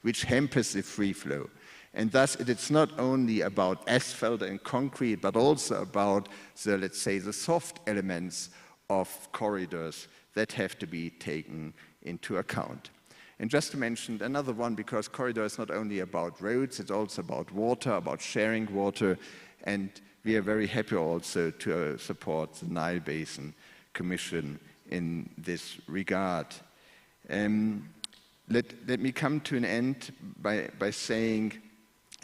which hampers the free flow. And thus, it's not only about asphalt and concrete, but also about the, let's say, the soft elements of corridors that have to be taken into account. And just to mention another one, because corridor is not only about roads, it's also about water, about sharing water, and we are very happy also to support the Nile Basin Commission in this regard. Let me come to an end by saying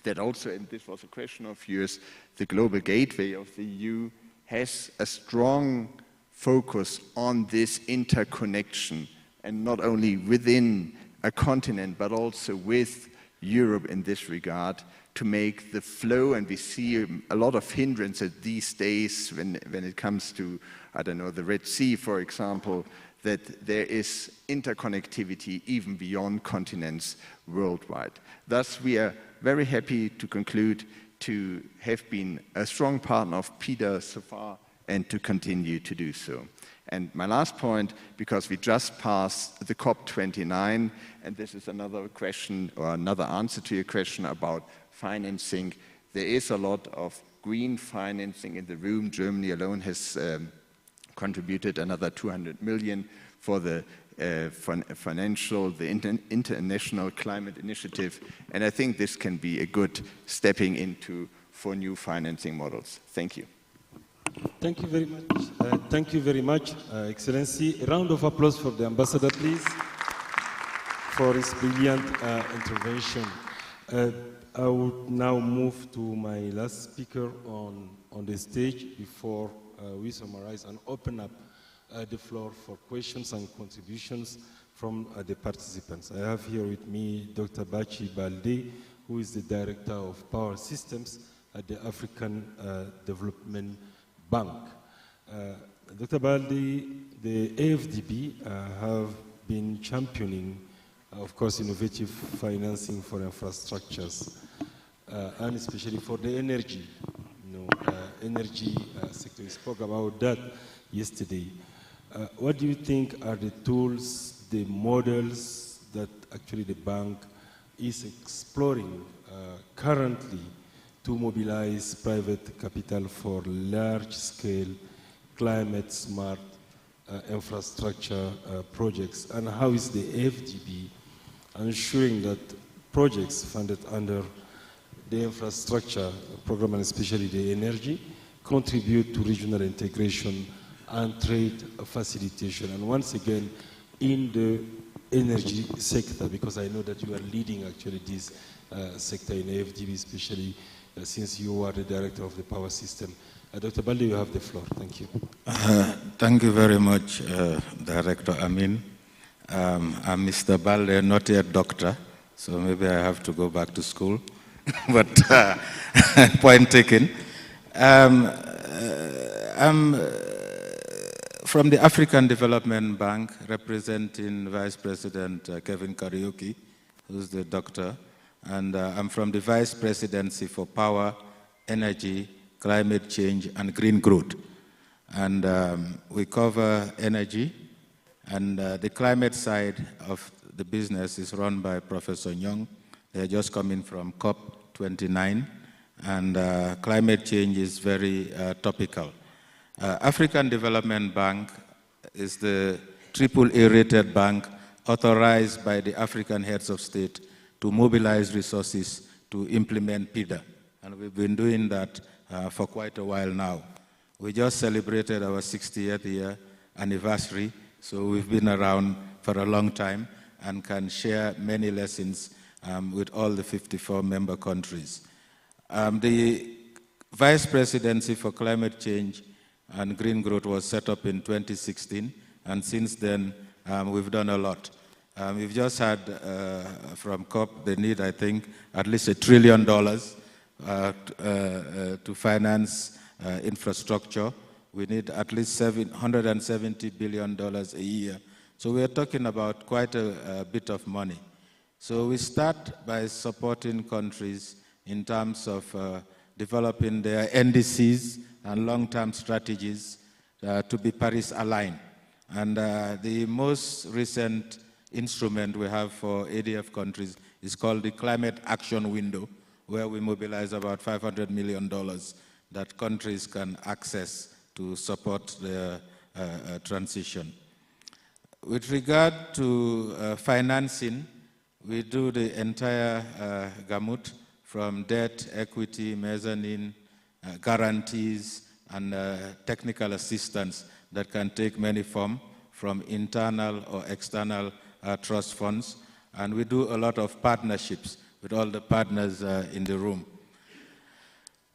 that also, and this was a question of yours, the Global Gateway of the EU has a strong focus on this interconnection, and not only within a continent, but also with Europe in this regard, to make the flow, and we see a lot of hindrances these days when it comes to, I don't know, the Red Sea, for example, that there is interconnectivity even beyond continents worldwide. Thus, we are very happy to conclude to have been a strong partner of PIDA so far and to continue to do so. And my last point, because we just passed the COP29, and this is another question or another answer to your question about financing. There is a lot of green financing in the room. Germany alone has contributed another 200 million for the International Climate Initiative, and I think this can be a good stepping into for new financing models. Thank you. Thank you very much. Thank you very much, Excellency. A round of applause for the Ambassador, please, for his brilliant intervention. I would now move to my last speaker on the stage before we summarize and open up the floor for questions and contributions from the participants. I have here with me Dr. Bachi Balde, who is the Director of Power Systems at the African Development Bank. Dr. Balde, the AFDB have been championing, of course, innovative financing for infrastructures, and especially for the energy, energy sector. We spoke about that yesterday. What do you think are the tools, the models that actually the bank is exploring currently to mobilize private capital for large-scale, climate-smart infrastructure projects? And how is the AFDB ensuring that projects funded under the infrastructure program, and especially the energy, contribute to regional integration and trade facilitation? And once again, in the energy sector, because I know that you are leading actually this sector in AFDB, especially since you are the director of the power system. Dr. Balde, you have the floor. Thank you. Thank you very much, Director Amin. I'm Mr. Balde, not yet doctor, so maybe I have to go back to school. But point taken. I'm from the African Development Bank, representing Vice President Kevin Kariuki, who's the doctor. And I'm from the Vice Presidency for Power, Energy, Climate Change, and Green Growth. And we cover energy, and the climate side of the business is run by Professor Nyong. They're just coming from COP29, and climate change is very topical. African Development Bank is the AAA rated bank authorized by the African heads of state to mobilize resources to implement PIDA. And we've been doing that for quite a while now. We just celebrated our 60th year anniversary, so we've been around for a long time and can share many lessons with all the 54 member countries. The Vice Presidency for Climate Change and Green Growth was set up in 2016, and since then we've done a lot. We've just had from COP, they need, I think, at least $1 trillion to finance infrastructure. We need at least $170 billion a year. So we're talking about quite a bit of money. So we start by supporting countries in terms of developing their NDCs and long-term strategies to be Paris aligned. And the most recent instrument we have for ADF countries It's called the Climate Action Window, where we mobilize about $500 million that countries can access to support their transition. With regard to financing, we do the entire gamut from debt, equity, mezzanine, guarantees, and technical assistance that can take many forms, from internal or external trust funds. And we do a lot of partnerships with all the partners in the room.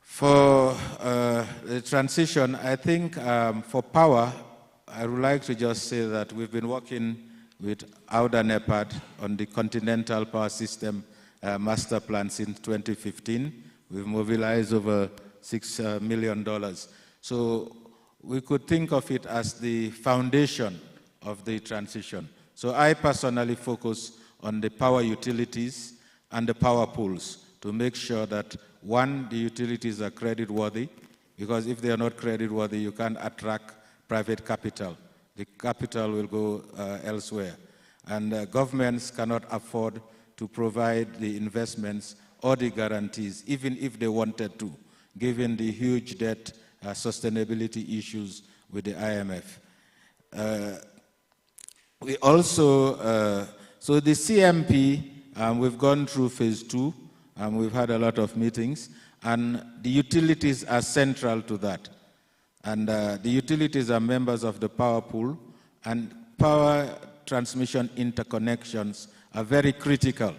For the transition, I think for power, I would like to just say that we've been working with AUDA NEPAD on the Continental Power System Master Plan since 2015. We've mobilized over $6 million. So we could think of it as the foundation of the transition. So I personally focus on the power utilities and the power pools to make sure that, one, the utilities are credit-worthy, because if they are not credit-worthy, you can't attract private capital. The capital will go elsewhere. And governments cannot afford to provide the investments or the guarantees, even if they wanted to, given the huge debt sustainability issues with the IMF. We also, so the CMP, we've gone through phase 2, we've had a lot of meetings, and the utilities are central to that. And the utilities are members of the power pool, and power transmission interconnections are very critical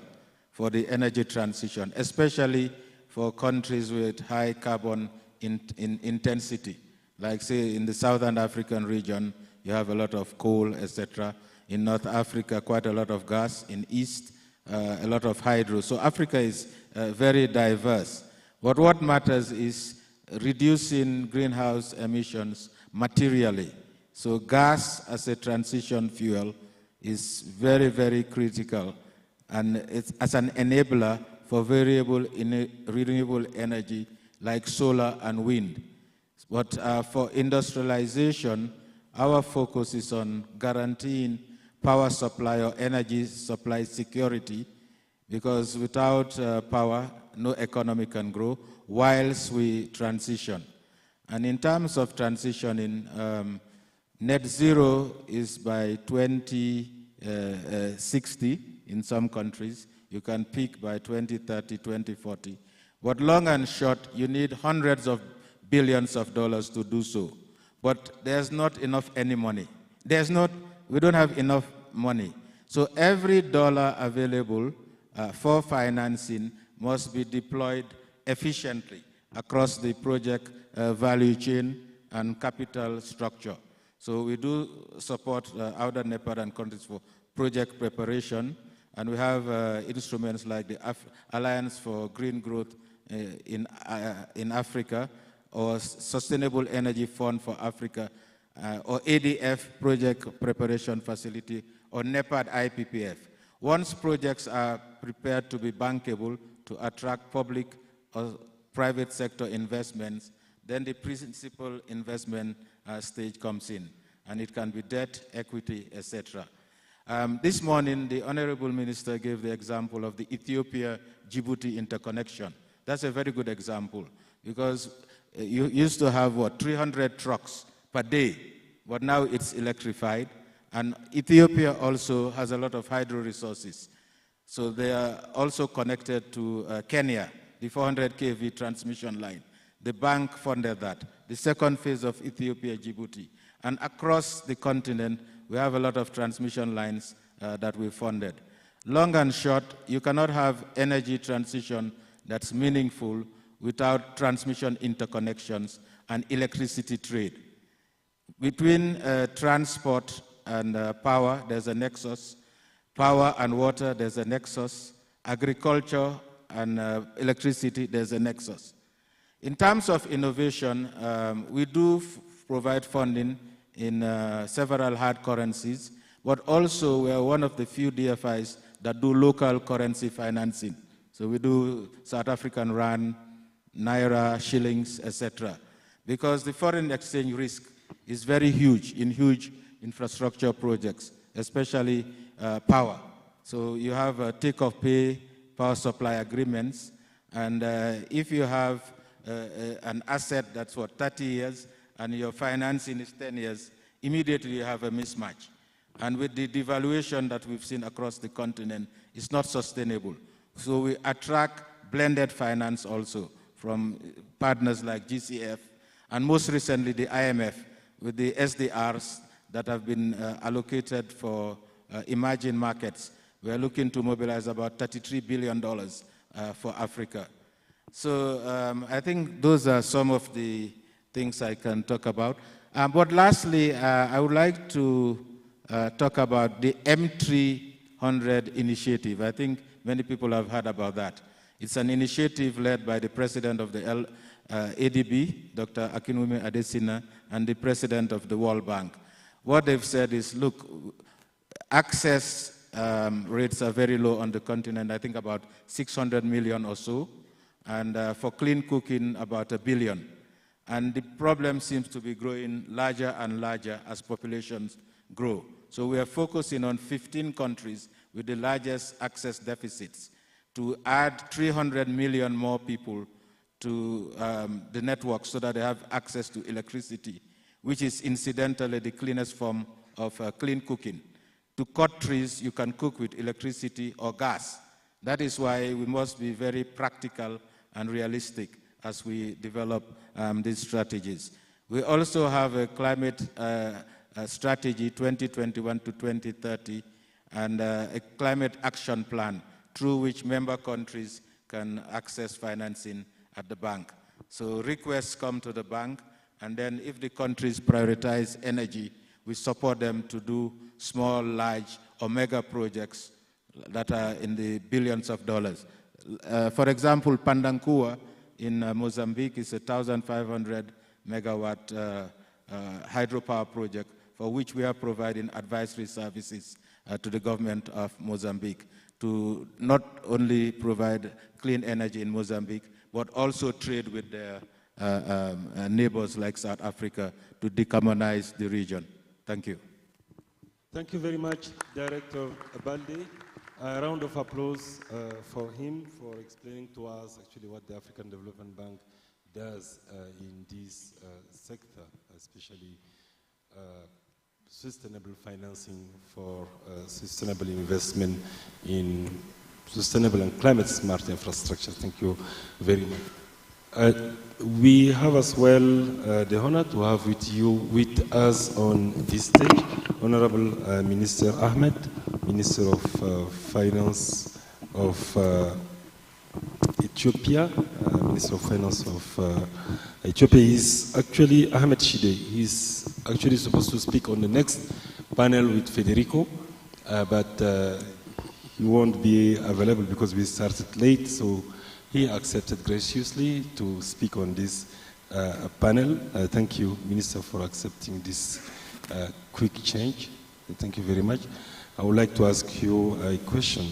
for the energy transition, especially for countries with high carbon intensity. Like, say, in the Southern African region, you have a lot of coal, etc. In North Africa, quite a lot of gas. In East, a lot of hydro. So Africa is very diverse. But what matters is reducing greenhouse emissions materially. So gas as a transition fuel is very, very critical, and it's as an enabler for variable renewable energy like solar and wind. But for industrialization, our focus is on guaranteeing power supply or energy supply security, because without power, no economy can grow whilst we transition. And in terms of transitioning, net zero is by 2060 in some countries. You can peak by 2030, 2040. But long and short, you need hundreds of billions of dollars to do so. But there's not enough any money. We don't have enough money. So every dollar available for financing must be deployed efficiently across the project value chain and capital structure. So we do support AUDA NEPAD and countries for project preparation, and we have instruments like the Alliance for Green Growth in Africa, or Sustainable Energy Fund for Africa, or ADF Project Preparation Facility, or NEPAD IPPF. Once projects are prepared to be bankable to attract public or private sector investments, then the principal investment stage comes in, and it can be debt, equity, etc. This morning, the Honorable Minister gave the example of the Ethiopia-Djibouti interconnection. That's a very good example, because you used to have, 300 trucks per day, but now it's electrified. And Ethiopia also has a lot of hydro resources. So they are also connected to Kenya, the 400 kV transmission line. The bank funded that, the second phase of Ethiopia-Djibouti. And across the continent, we have a lot of transmission lines that we funded. Long and short, you cannot have energy transition that's meaningful without transmission interconnections and electricity trade. Between transport and power, there's a nexus. Power and water, there's a nexus. Agriculture and electricity, there's a nexus. In terms of innovation, we do provide funding in several hard currencies, but also we are one of the few DFIs that do local currency financing. So we do South African rand, naira, shillings, etc. Because the foreign exchange risk is very huge in huge infrastructure projects, especially power. So you have a take-off pay power supply agreements. And if you have an asset that's for 30 years and your financing is 10 years, immediately you have a mismatch. And with the devaluation that we've seen across the continent, it's not sustainable. So we attract blended finance also from partners like GCF, and most recently the IMF with the SDRs that have been allocated for emerging markets. We are looking to mobilize about $33 billion for Africa. So I think those are some of the things I can talk about. But lastly, I would like to talk about the M300 initiative. I think many people have heard about that. It's an initiative led by the president of the ADB, Dr. Akinwumi Adesina, and the president of the World Bank. What they've said is, look, access rates are very low on the continent, I think about 600 million or so, and for clean cooking, about 1 billion. And the problem seems to be growing larger and larger as populations grow. So we are focusing on 15 countries with the largest access deficits to add 300 million more people to the network so that they have access to electricity, which is incidentally the cleanest form of clean cooking. To cut trees, you can cook with electricity or gas. That is why we must be very practical and realistic as we develop these strategies. We also have a climate strategy 2021 to 2030 and a climate action plan through which member countries can access financing at the bank. So requests come to the bank, and then if the countries prioritize energy, we support them to do small, large, or mega projects that are in the billions of dollars. For example, Pandankua in Mozambique is a 1,500 megawatt hydropower project for which we are providing advisory services to the government of Mozambique to not only provide clean energy in Mozambique, but also trade with their neighbors like South Africa to decarbonize the region. Thank you. Thank you very much, Director Balde. A round of applause for him for explaining to us actually what the African Development Bank does in this sector, especially sustainable financing for sustainable investment in sustainable and climate smart infrastructure. Thank you very much. We have as well the honor to have with us on this stage Honorable Minister Ahmed, Minister of Finance of Ethiopia. Minister of Finance of Ethiopia is actually Ahmed Shide. He's actually supposed to speak on the next panel with Federico, but he won't be available because we started late, so he accepted graciously to speak on this panel. Thank you, Minister, for accepting this quick change. Thank you very much. I would like to ask you a question.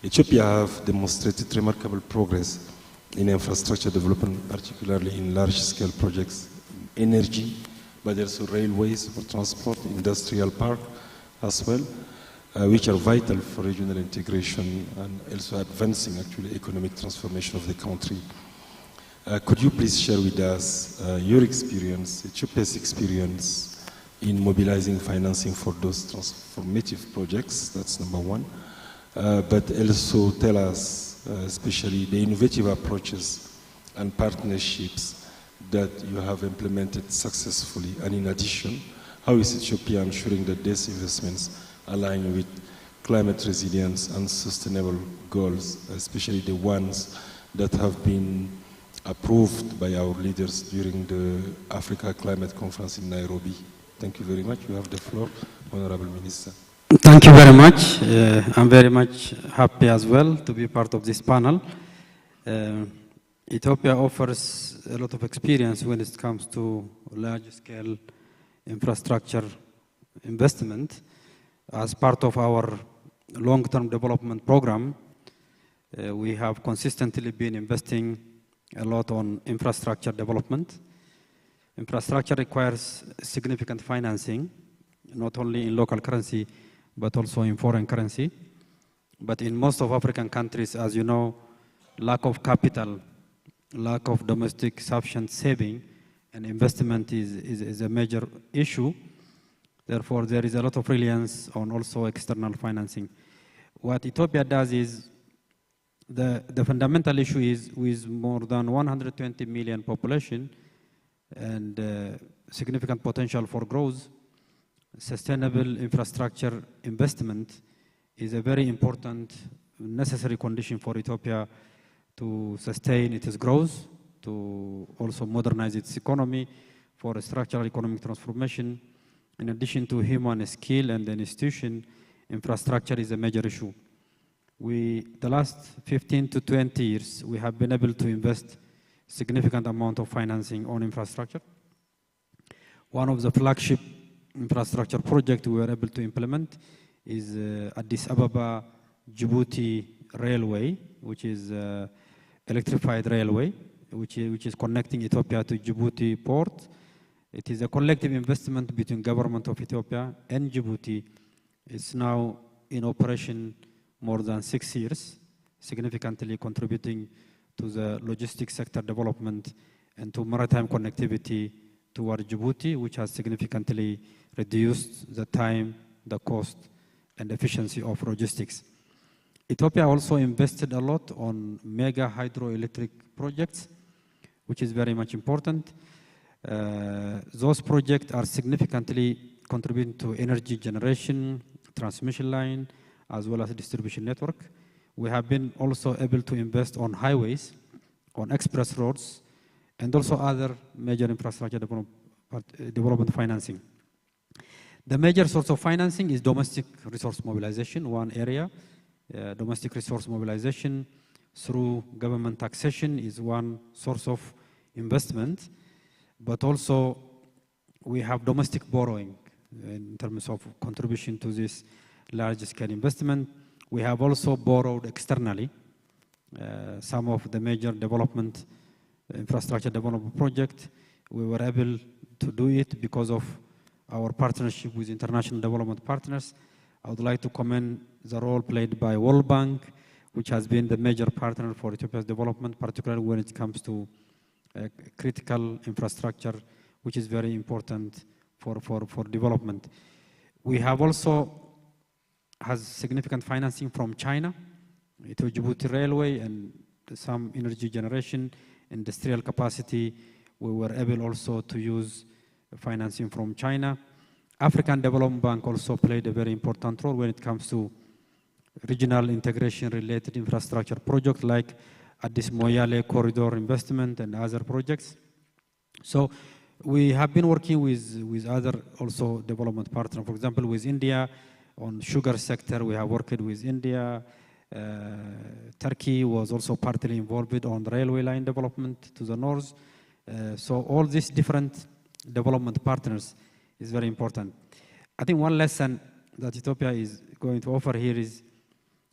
Ethiopia have demonstrated remarkable progress in infrastructure development, particularly in large-scale projects, energy, but also railways for transport, industrial park as well, which are vital for regional integration and also advancing actually economic transformation of the country. Could you please share with us your experience, Ethiopia's experience in mobilizing financing for those transformative projects? That's number one. But also tell us, especially the innovative approaches and partnerships that you have implemented successfully. And in addition, how is Ethiopia ensuring that these investments align with climate resilience and sustainable goals, especially the ones that have been approved by our leaders during the Africa Climate Conference in Nairobi? Thank you very much. You have the floor, Honorable Minister. Thank you very much. I'm very much happy as well to be part of this panel. Ethiopia offers a lot of experience when it comes to large-scale infrastructure investment. As part of our long-term development program, we have consistently been investing a lot on infrastructure development. Infrastructure requires significant financing, not only in local currency, but also in foreign currency. But in most of African countries, as you know, lack of capital, lack of domestic sufficient saving and investment is a major issue. Therefore, there is a lot of reliance on also external financing. What Ethiopia does is, the fundamental issue is with more than 120 million population and significant potential for growth, sustainable infrastructure investment is a very important, necessary condition for Ethiopia to sustain its growth, to also modernize its economy, for a structural economic transformation. In addition to human skill and institution, infrastructure is a major issue. The last 15 to 20 years, we have been able to invest significant amount of financing on infrastructure. One of the flagship infrastructure projects we were able to implement is Addis Ababa Djibouti Railway, which is electrified railway, which is connecting Ethiopia to Djibouti port. It is a collective investment between government of Ethiopia and Djibouti. It's now in operation more than 6 years, significantly contributing to the logistics sector development and to maritime connectivity toward Djibouti, which has significantly reduced the time, the cost, and efficiency of logistics. Ethiopia also invested a lot on mega hydroelectric projects, which is very much important. Those projects are significantly contributing to energy generation, transmission line, as well as distribution network. We have been also able to invest on highways, on express roads, and also other major infrastructure development financing. The major source of financing is domestic resource mobilization, one area. Domestic resource mobilization through government taxation is one source of investment, but also we have domestic borrowing in terms of contribution to this large-scale investment. We have also borrowed externally some of the major development, infrastructure development projects. We were able to do it because of our partnership with international development partners. I would like to commend the role played by World Bank, which has been the major partner for Ethiopia's development, particularly when it comes to critical infrastructure, which is very important for development. We have also has significant financing from China to Djibouti Railway and some energy generation, industrial capacity. We were able also to use financing from China. African Development Bank also played a very important role when it comes to regional integration related infrastructure projects like Addis Moyale corridor investment and other projects. So we have been working with other also development partners. For example, with India on sugar sector, we have worked with India. Turkey was also partly involved on the railway line development to the north. So all these different development partners is very important. I think one lesson that Ethiopia is going to offer here is,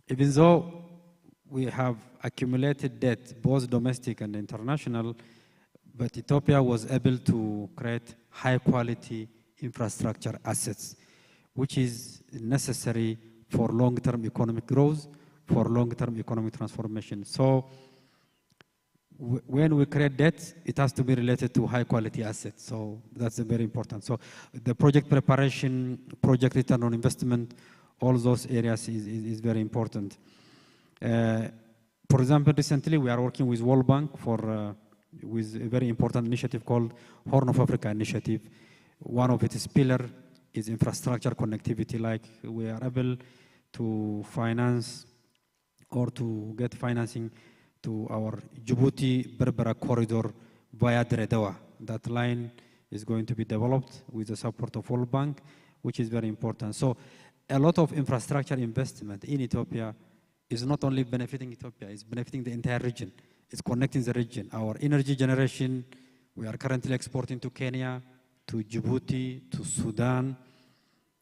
even though we have accumulated debt, both domestic and international, but Ethiopia was able to create high quality infrastructure assets, which is necessary for long-term economic growth, for long-term economic transformation. So when we create debt, it has to be related to high quality assets. So that's very important. So the project preparation, project return on investment, all those areas is very important. For example, recently we are working with World Bank with a very important initiative called Horn of Africa Initiative. One of its pillars is infrastructure connectivity, like we are able to finance or to get financing to our Djibouti-Berbera corridor via Dredwa. That line is going to be developed with the support of World Bank, which is very important. So a lot of infrastructure investment in Ethiopia is not only benefiting Ethiopia, it's benefiting the entire region. It's connecting the region. Our energy generation, we are currently exporting to Kenya, to Djibouti, to Sudan.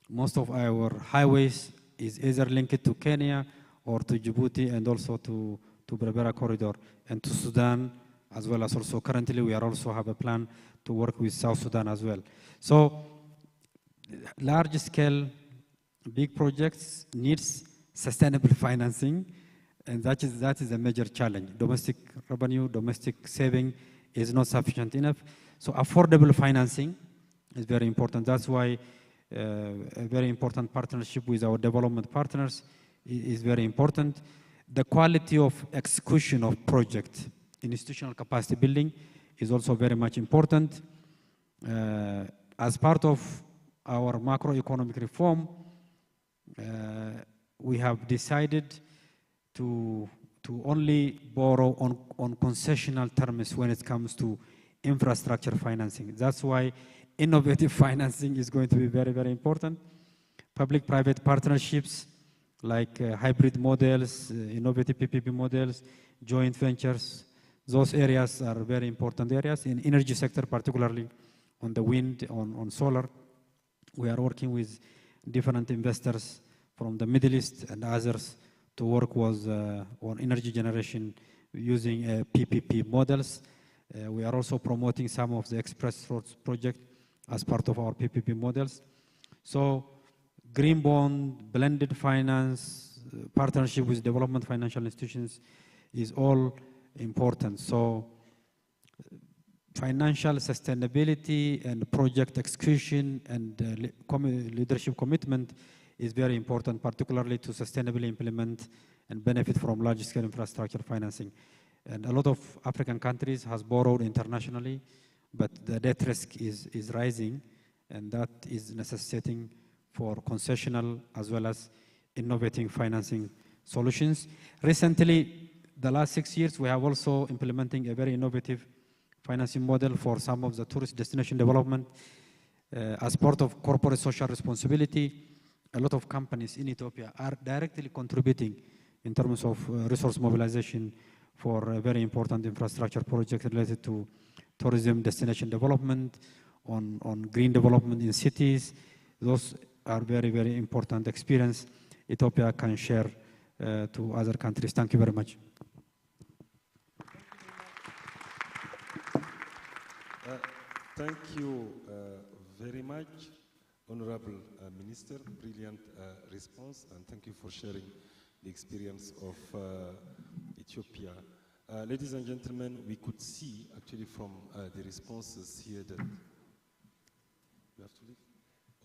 Most of our highways is either linked to Kenya or to Djibouti and also to Berbera corridor and to Sudan, as well as also currently we are also have a plan to work with South Sudan as well. So large scale, big projects needs sustainable financing, and that is a major challenge. Domestic revenue, domestic saving is not sufficient enough. So affordable financing is very important. That's why a very important partnership with our development partners is very important. The quality of execution of project, institutional capacity building is also very much important. As part of our macroeconomic reform, we have decided to only borrow on concessional terms when it comes to infrastructure financing. That's why innovative financing is going to be very, very important. Public-private partnerships like hybrid models, innovative PPP models, joint ventures, those areas are very important areas. In energy sector, particularly on the wind, on solar, we are working with different investors from the Middle East and others to work with on energy generation using PPP models. We are also promoting some of the express roads project as part of our PPP models. So green bond, blended finance, partnership with development financial institutions is all important. So financial sustainability and project execution and leadership commitment is very important, particularly to sustainably implement and benefit from large-scale infrastructure financing. And a lot of African countries has borrowed internationally, but the debt risk is rising, and that is necessitating for concessional as well as innovating financing solutions. Recently, the last 6 years, we have also implementing a very innovative financing model for some of the tourist destination development. As part of corporate social responsibility, a lot of companies in Ethiopia are directly contributing in terms of resource mobilization for a very important infrastructure project related to tourism destination development, on green development in cities. Those are very, very important experience Ethiopia can share to other countries. Thank you very much. Thank you very much, Honorable Minister. Brilliant response, and thank you for sharing the experience of Ethiopia. Ladies and gentlemen, we could see actually from the responses here that you have to leave.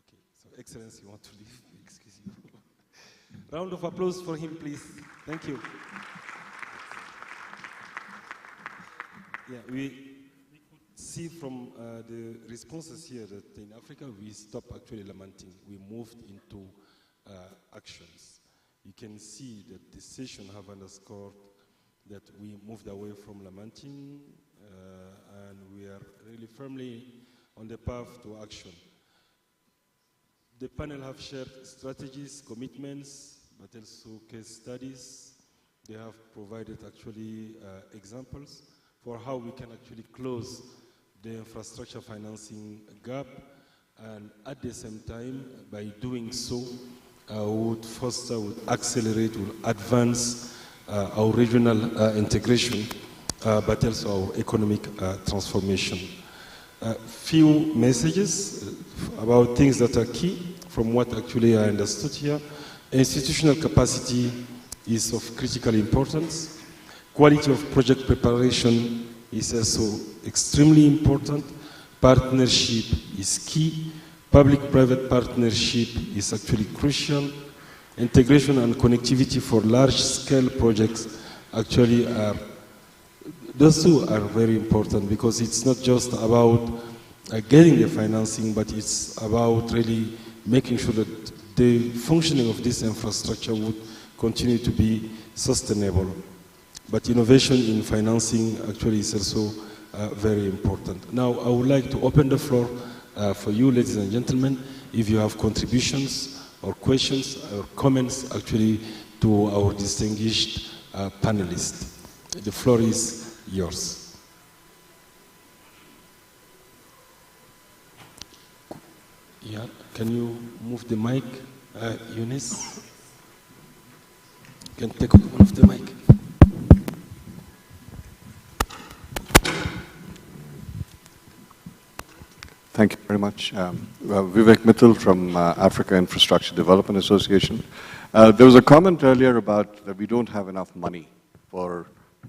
Okay, so Excellency, you want to leave? Excuse you. Round of applause for him, please. Thank you. Yeah, we see from the responses here that in Africa we stopped actually lamenting. We moved into actions. You can see that the session have underscored that we moved away from lamenting and we are really firmly on the path to action. The panel have shared strategies, commitments, but also case studies. They have provided actually examples for how we can actually close the infrastructure financing gap, and at the same time, by doing so, would foster, would accelerate, would advance our regional integration, but also our economic transformation. Few messages about things that are key from what actually I understood here. Institutional capacity is of critical importance. Quality of project preparation is also extremely important. Partnership is key. Public-private partnership is actually crucial. Integration and connectivity for large-scale projects actually are, those two are very important, because it's not just about getting the financing, but it's about really making sure that the functioning of this infrastructure would continue to be sustainable. But innovation in financing actually is also very important. Now, I would like to open the floor for you, ladies and gentlemen, if you have contributions or questions or comments actually to our distinguished panelists. The floor is yours. Yeah, can you move the mic, Eunice? You can take one of the mic. Thank you very much. Vivek Mittal from Africa Infrastructure Development Association. There was a comment earlier about that we don't have enough money for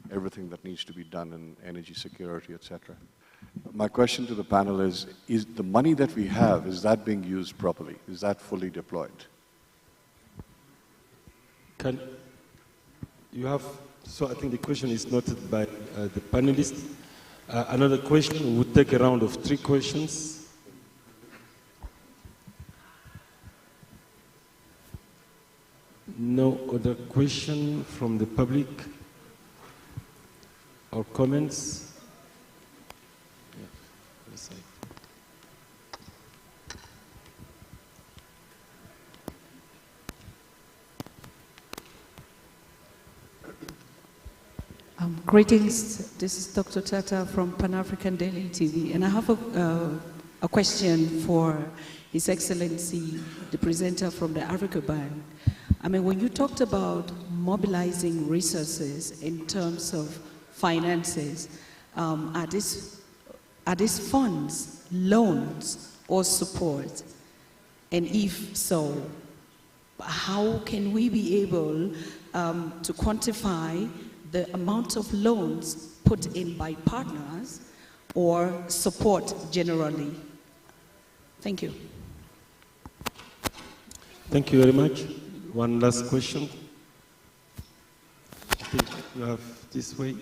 everything that needs to be done in energy security, etc. My question to the panel is the money that we have, is that being used properly? Is that fully deployed? Can you have, so I think the question is noted by the panelists. Another question, we would take a round of 3 questions. No other question from the public or comments? Yeah, this side. Greetings, this is Dr. Tata from Pan-African Daily TV, and I have a question for His Excellency, the presenter from the Africa Bank. I mean, when you talked about mobilizing resources in terms of finances, are these funds loans or support? And if so, how can we be able to quantify the amount of loans put in by partners or support generally? Thank you. Thank you very much. One last question. I think you have this way.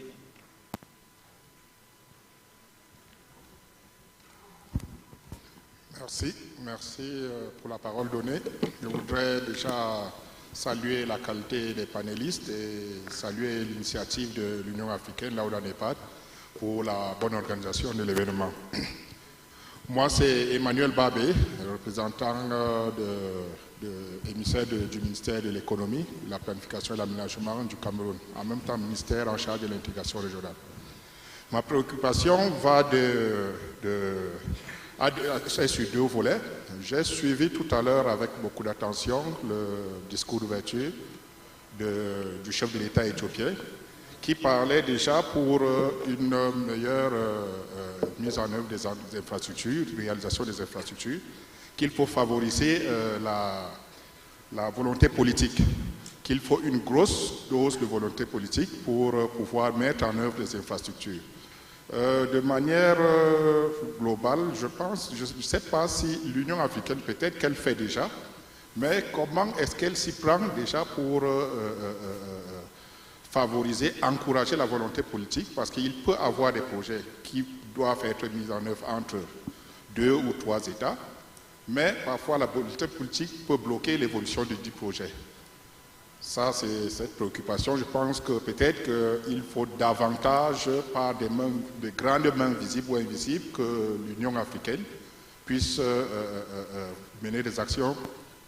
Merci pour la parole donnée. Je voudrais déjà saluer la qualité des panélistes et saluer l'initiative de l'Union africaine, là où on n'est pas, pour la bonne organisation de l'événement. Moi, c'est Emmanuel Babé, représentant émissaire du ministère de l'économie, de la planification et de l'aménagement du Cameroun, en même temps ministère en charge de l'intégration régionale. Ma préoccupation va sur 2 volets. J'ai suivi tout à l'heure avec beaucoup d'attention le discours d'ouverture du chef de l'État éthiopien qui parlait déjà pour une meilleure mise en œuvre des infrastructures, réalisation des infrastructures, qu'il faut favoriser la volonté politique, qu'il faut une grosse dose de volonté politique pour pouvoir mettre en œuvre des infrastructures. De manière globale, je pense, je ne sais pas si l'Union africaine, peut-être qu'elle fait déjà, mais comment est-ce qu'elle s'y prend déjà pour favoriser, encourager la volonté politique, parce qu'il peut y avoir des projets qui doivent être mis en œuvre entre 2 ou 3 États, mais parfois la volonté politique peut bloquer l'évolution de 10 projets. Ça, c'est cette préoccupation. Je pense que peut-être qu'il faut davantage, par des grandes mains visibles ou invisibles, que l'Union africaine puisse mener des actions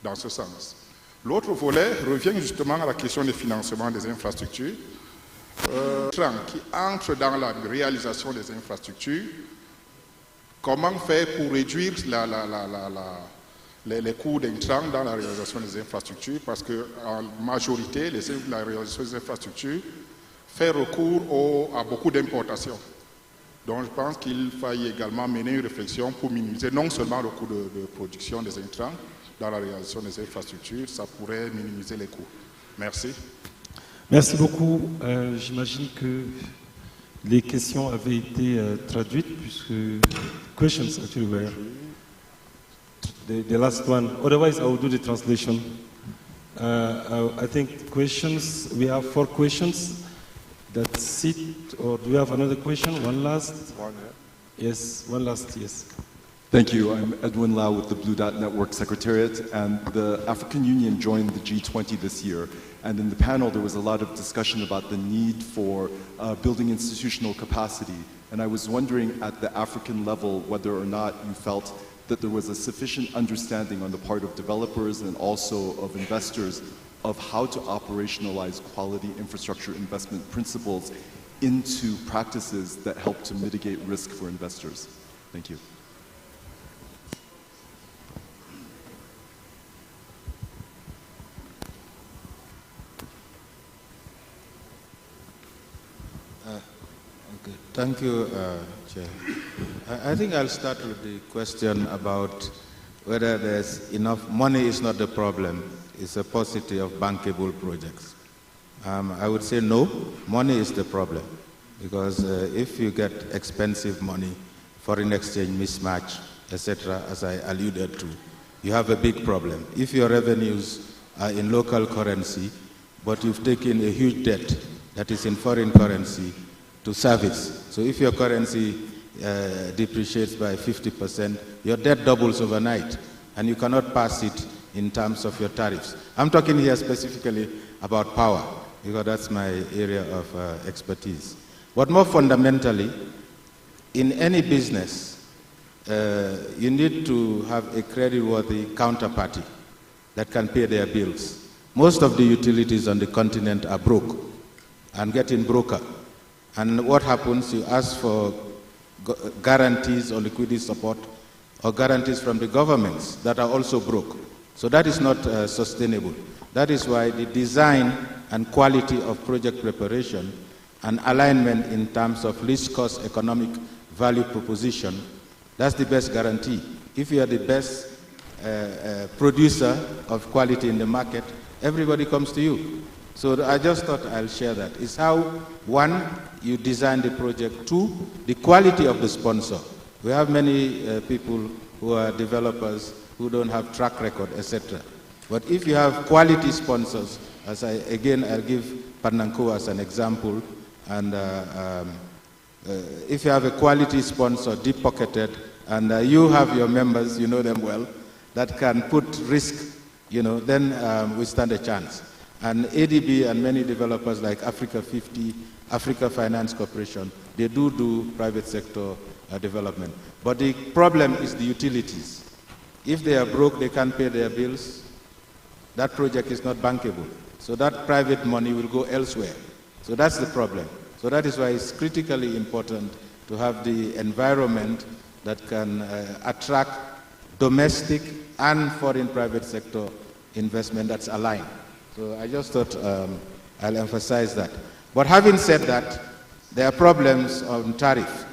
dans ce sens. L'autre volet revient justement à la question du financement des infrastructures. Qui entre dans la réalisation des infrastructures, comment faire pour réduire les coûts d'intrants dans la réalisation des infrastructures, parce qu'en majorité, la réalisation des infrastructures fait recours à beaucoup d'importations. Donc je pense qu'il faille également mener une réflexion pour minimiser non seulement le coût de production des intrants dans la réalisation des infrastructures, ça pourrait minimiser les coûts. Merci. Merci beaucoup. J'imagine que les questions avaient été traduites, puisque questions actually were the last one. Otherwise, I will do the translation. I think questions, we have 4 questions. That's it. Or do we have another question? One last? One, yeah. Yes, one last, yes. Thank you. I'm Edwin Lau with the Blue Dot Network Secretariat, and the African Union joined the G20 this year. And in the panel, there was a lot of discussion about the need for building institutional capacity. And I was wondering at the African level whether or not you felt that there was a sufficient understanding on the part of developers and also of investors of how to operationalize quality infrastructure investment principles into practices that help to mitigate risk for investors. Thank you. Thank you, Chair. I think I'll start with the question about whether there's enough money is not the problem. It's a paucity of bankable projects. I would say no, money is the problem. Because if you get expensive money, foreign exchange mismatch, etc., as I alluded to, you have a big problem. If your revenues are in local currency, but you've taken a huge debt that is in foreign currency to service. So if your currency depreciates by 50%, your debt doubles overnight, and you cannot pass it in terms of your tariffs. I'm talking here specifically about power, because that's my area of expertise. But more fundamentally, in any business, you need to have a creditworthy counterparty that can pay their bills. Most of the utilities on the continent are broke and getting broker. And what happens, you ask for guarantees or liquidity support or guarantees from the governments that are also broke. So that is not sustainable. That is why the design and quality of project preparation and alignment in terms of least cost economic value proposition, that's the best guarantee. If you are the best producer of quality in the market, everybody comes to you. So I just thought I'll share that. It's how, one, you design the project. Two, the quality of the sponsor. We have many people who are developers who don't have track record, etc. But if you have quality sponsors, as I'll give Pananko as an example, and if you have a quality sponsor, deep-pocketed, and you have your members, you know them well, that can put risk, then we stand a chance. And ADB and many developers like Africa 50, Africa Finance Corporation, they do private sector development. But the problem is the utilities. If they are broke, they can't pay their bills, that project is not bankable. So that private money will go elsewhere. So that's the problem. So that is why it's critically important to have the environment that can attract domestic and foreign private sector investment that's aligned. So I just thought I'll emphasize that. But having said that, there are problems on tariff.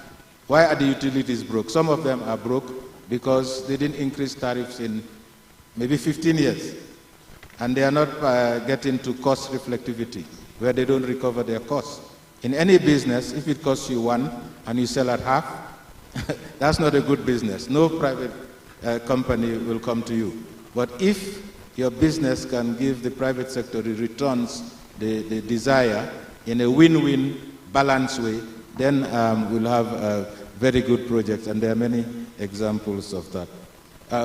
Why are the utilities broke? Some of them are broke because they didn't increase tariffs in maybe 15 years. And they are not getting to cost reflectivity, where they don't recover their costs. In any business, if it costs you 1 and you sell at half, that's not a good business. No private company will come to you. But if your business can give the private sector the returns they desire in a win-win, balanced way, then we'll have very good projects, and there are many examples of that.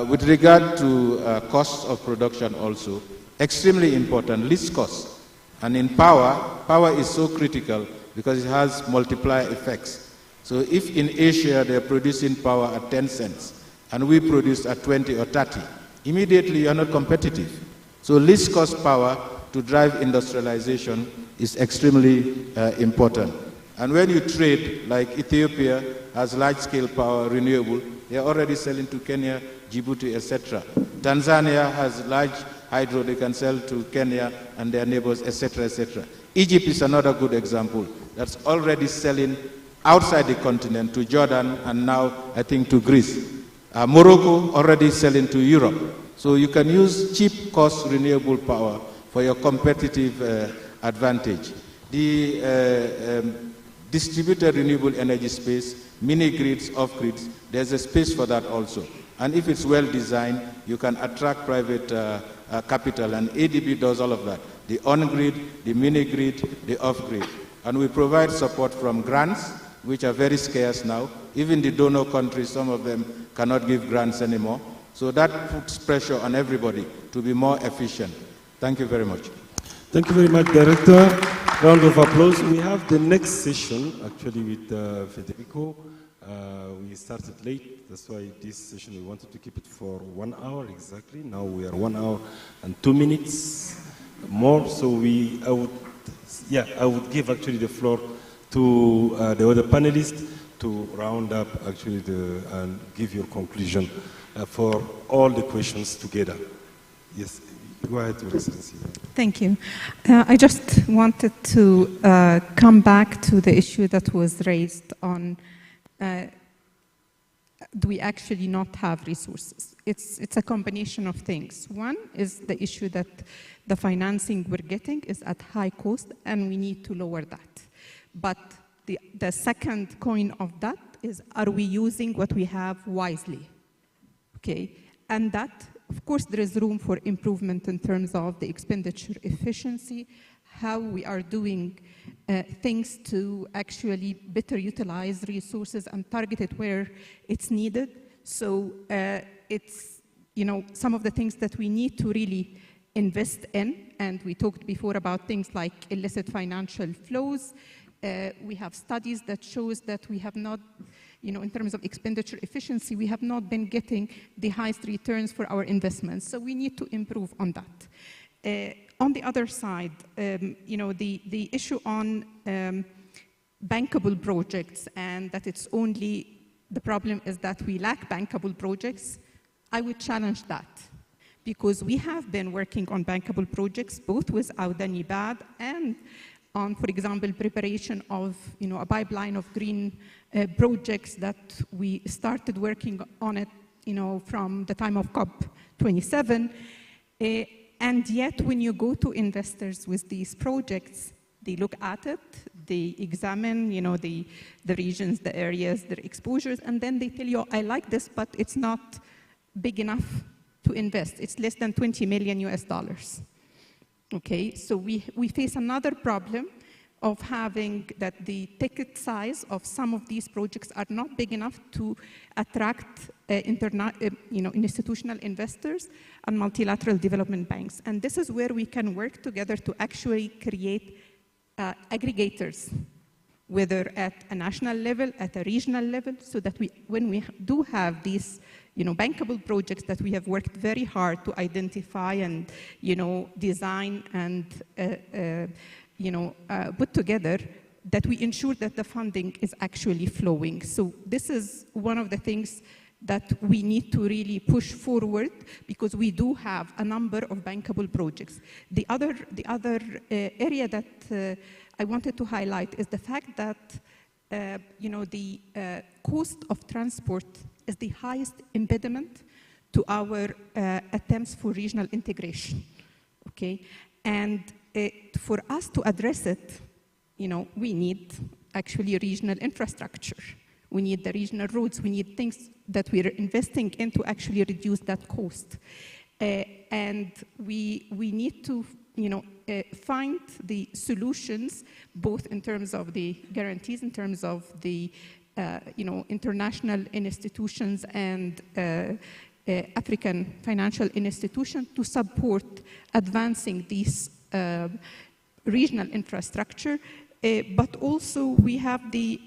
With regard to costs of production also, extremely important, least cost. And in power is so critical because it has multiplier effects. So if in Asia they're producing power at 10 cents, and we produce at 20 or 30, immediately you're not competitive. So least cost power to drive industrialization is extremely important. And when you trade, like Ethiopia has large-scale power, renewable, they're already selling to Kenya, Djibouti, etc. Tanzania has large hydro, they can sell to Kenya and their neighbors, etc., etc. Egypt is another good example that's already selling outside the continent to Jordan and now, I think, to Greece. Morocco already selling to Europe. So you can use cheap cost renewable power for your competitive advantage. The distributed renewable energy space, mini grids, off grids, there's a space for that also. And if it's well designed, you can attract private capital, and ADB does all of that. The on-grid, the mini grid, the off-grid. And we provide support from grants, which are very scarce now. Even the donor countries, some of them cannot give grants anymore. So that puts pressure on everybody to be more efficient. Thank you very much. Thank you very much, Director. Round of applause. We have the next session, actually, with Federico. We started late, that's why this session we wanted to keep it for 1 hour exactly. Now we are 1 hour and 2 minutes more. So I would give actually the floor to the other panelists to round up actually and give your conclusion for all the questions together. Yes, go ahead, Your Excellency. Thank you. I just wanted to come back to the issue that was raised on do we actually not have resources? It's a combination of things. One is the issue that the financing we're getting is at high cost, and we need to lower that. But the second coin of that is, are we using what we have wisely? Okay, and that, of course, there is room for improvement in terms of the expenditure efficiency, how we are doing things to actually better utilize resources and target it where it's needed. So it's, you know, some of the things that we need to really invest in, and we talked before about things like illicit financial flows. We have studies that shows that we have not, you know, in terms of expenditure efficiency, we have not been getting the highest returns for our investments. So we need to improve on that. On the other side, you know, the issue on bankable projects, and that it's only, the problem is that we lack bankable projects, I would challenge that. Because we have been working on bankable projects, both with Auda Nibad and on, for example, preparation of, you know, a pipeline of green projects that we started working on it, you know, from the time of COP27. And yet, when you go to investors with these projects, they look at it, they examine, you know, the regions, the areas, their exposures, and then they tell you, I like this, but it's not big enough to invest. It's less than $20 million US. Okay, so we face another problem of having that the ticket size of some of these projects are not big enough to attract you know, institutional investors and multilateral development banks. And this is where we can work together to actually create aggregators, whether at a national level, at a regional level, so that when we do have these, you know, bankable projects that we have worked very hard to identify and, you know, design and you know, put together, that we ensure that the funding is actually flowing. So this is one of the things that we need to really push forward, because we do have a number of bankable projects. The other area that I wanted to highlight is the fact that you know, the cost of transport is the highest impediment to our attempts for regional integration. Okay, and for us to address it, you know, we need actually regional infrastructure. We need the regional roads. We need things that we're investing in to actually reduce that cost. And we need to, you know, find the solutions, both in terms of the guarantees, in terms of the, you know, international institutions and African financial institutions to support advancing these regional infrastructure. But also we have the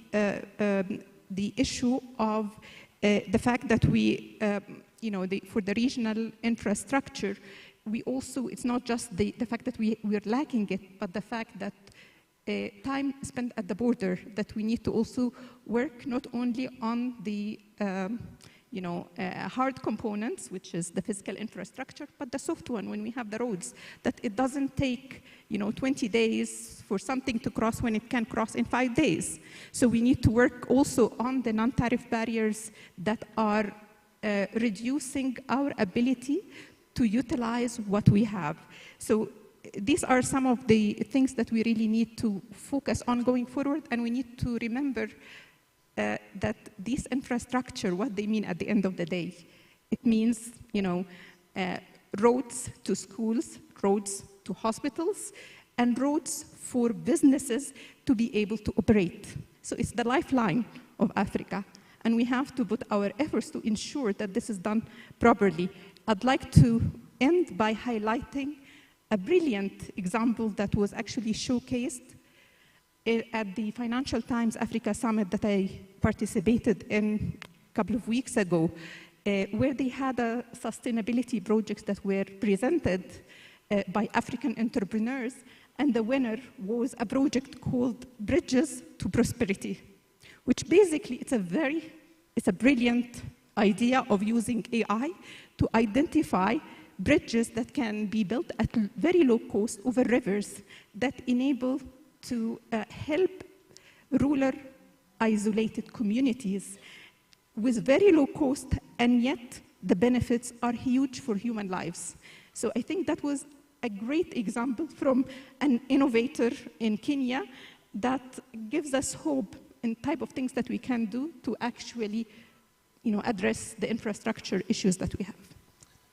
issue of the fact that we, you know, for the regional infrastructure, we also, it's not just the fact that we're lacking it, but the fact that time spent at the border, that we need to also work not only on the you know, hard components, which is the physical infrastructure, but the soft one, when we have the roads, that it doesn't take, you know, 20 days for something to cross when it can cross in 5 days. So we need to work also on the non-tariff barriers that are reducing our ability to utilize what we have. So these are some of the things that we really need to focus on going forward, and we need to remember that this infrastructure, what they mean at the end of the day, it means, you know, roads to schools, roads to hospitals, and roads for businesses to be able to operate. So it's the lifeline of Africa, and we have to put our efforts to ensure that this is done properly. I'd like to end by highlighting a brilliant example that was actually showcased at the Financial Times Africa Summit that I participated in a couple of weeks ago, where they had sustainability projects that were presented by African entrepreneurs, and the winner was a project called Bridges to Prosperity, which basically it's a brilliant idea of using AI to identify bridges that can be built at very low cost over rivers that enable to help rural isolated communities with very low cost, and yet the benefits are huge for human lives. So I think that was a great example from an innovator in Kenya that gives us hope in type of things that we can do to actually, address the infrastructure issues that we have.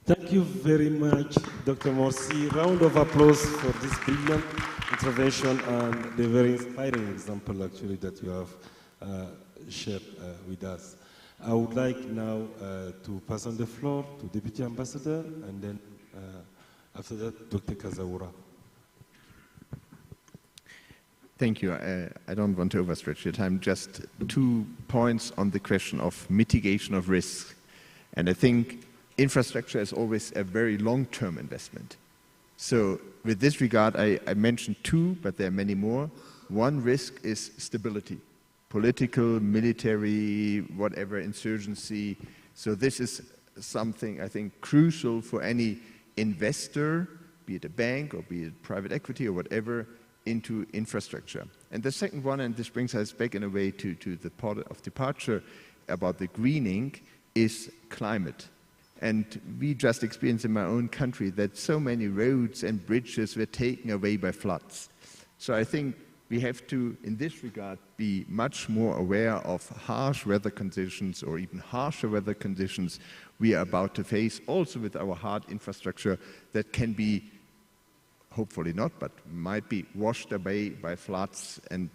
Thank you very much, Dr. Morsi. Round of applause for this brilliant intervention and the very inspiring example, actually, that you have shared with us. I would like now to pass on the floor to Deputy Ambassador, and then after that, Dr. Kazahura. Thank you. I don't want to overstretch your time. Just 2 points on the question of mitigation of risk. And I think infrastructure is always a very long-term investment. So with this regard, I mentioned 2, but there are many more. One risk is stability, political, military, whatever, insurgency. So this is something, I think, crucial for any investor, be it a bank or be it private equity or whatever, into infrastructure. And the second one, and this brings us back in a way to the part of departure about the greening, is climate. And we just experienced in my own country that so many roads and bridges were taken away by floods. So I think we have to, in this regard, be much more aware of harsh weather conditions or even harsher weather conditions we are about to face, also with our hard infrastructure that can be, hopefully not, but might be washed away by floods and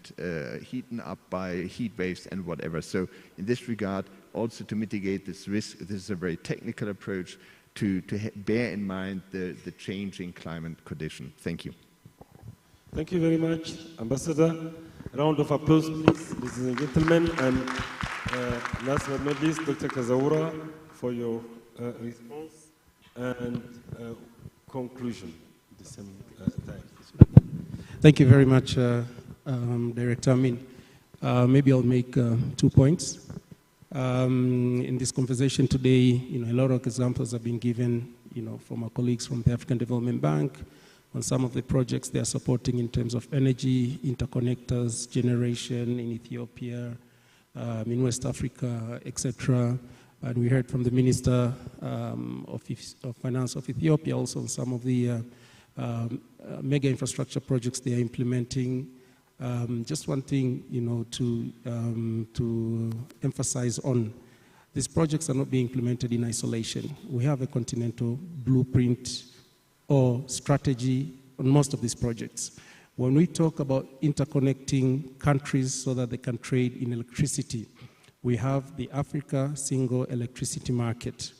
heated up by heat waves and whatever. So in this regard, also to mitigate this risk, this is a very technical approach to bear in mind the changing climate condition. Thank you. Thank you very much, Ambassador. A round of applause, please, ladies and gentlemen. And last but not least, Dr. Kazahura, for your response and conclusion. Thank you very much, Director Amin. Maybe I'll make 2 points. In this conversation today, a lot of examples have been given, from our colleagues from the African Development Bank on some of the projects they are supporting in terms of energy, interconnectors, generation in Ethiopia, in West Africa, etc. And we heard from the Minister of Finance of Ethiopia also on some of the mega infrastructure projects they are implementing. Just one thing, to emphasize on, these projects are not being implemented in isolation. We have a continental blueprint or strategy on most of these projects. When we talk about interconnecting countries so that they can trade in electricity, we have the Africa Single Electricity Market,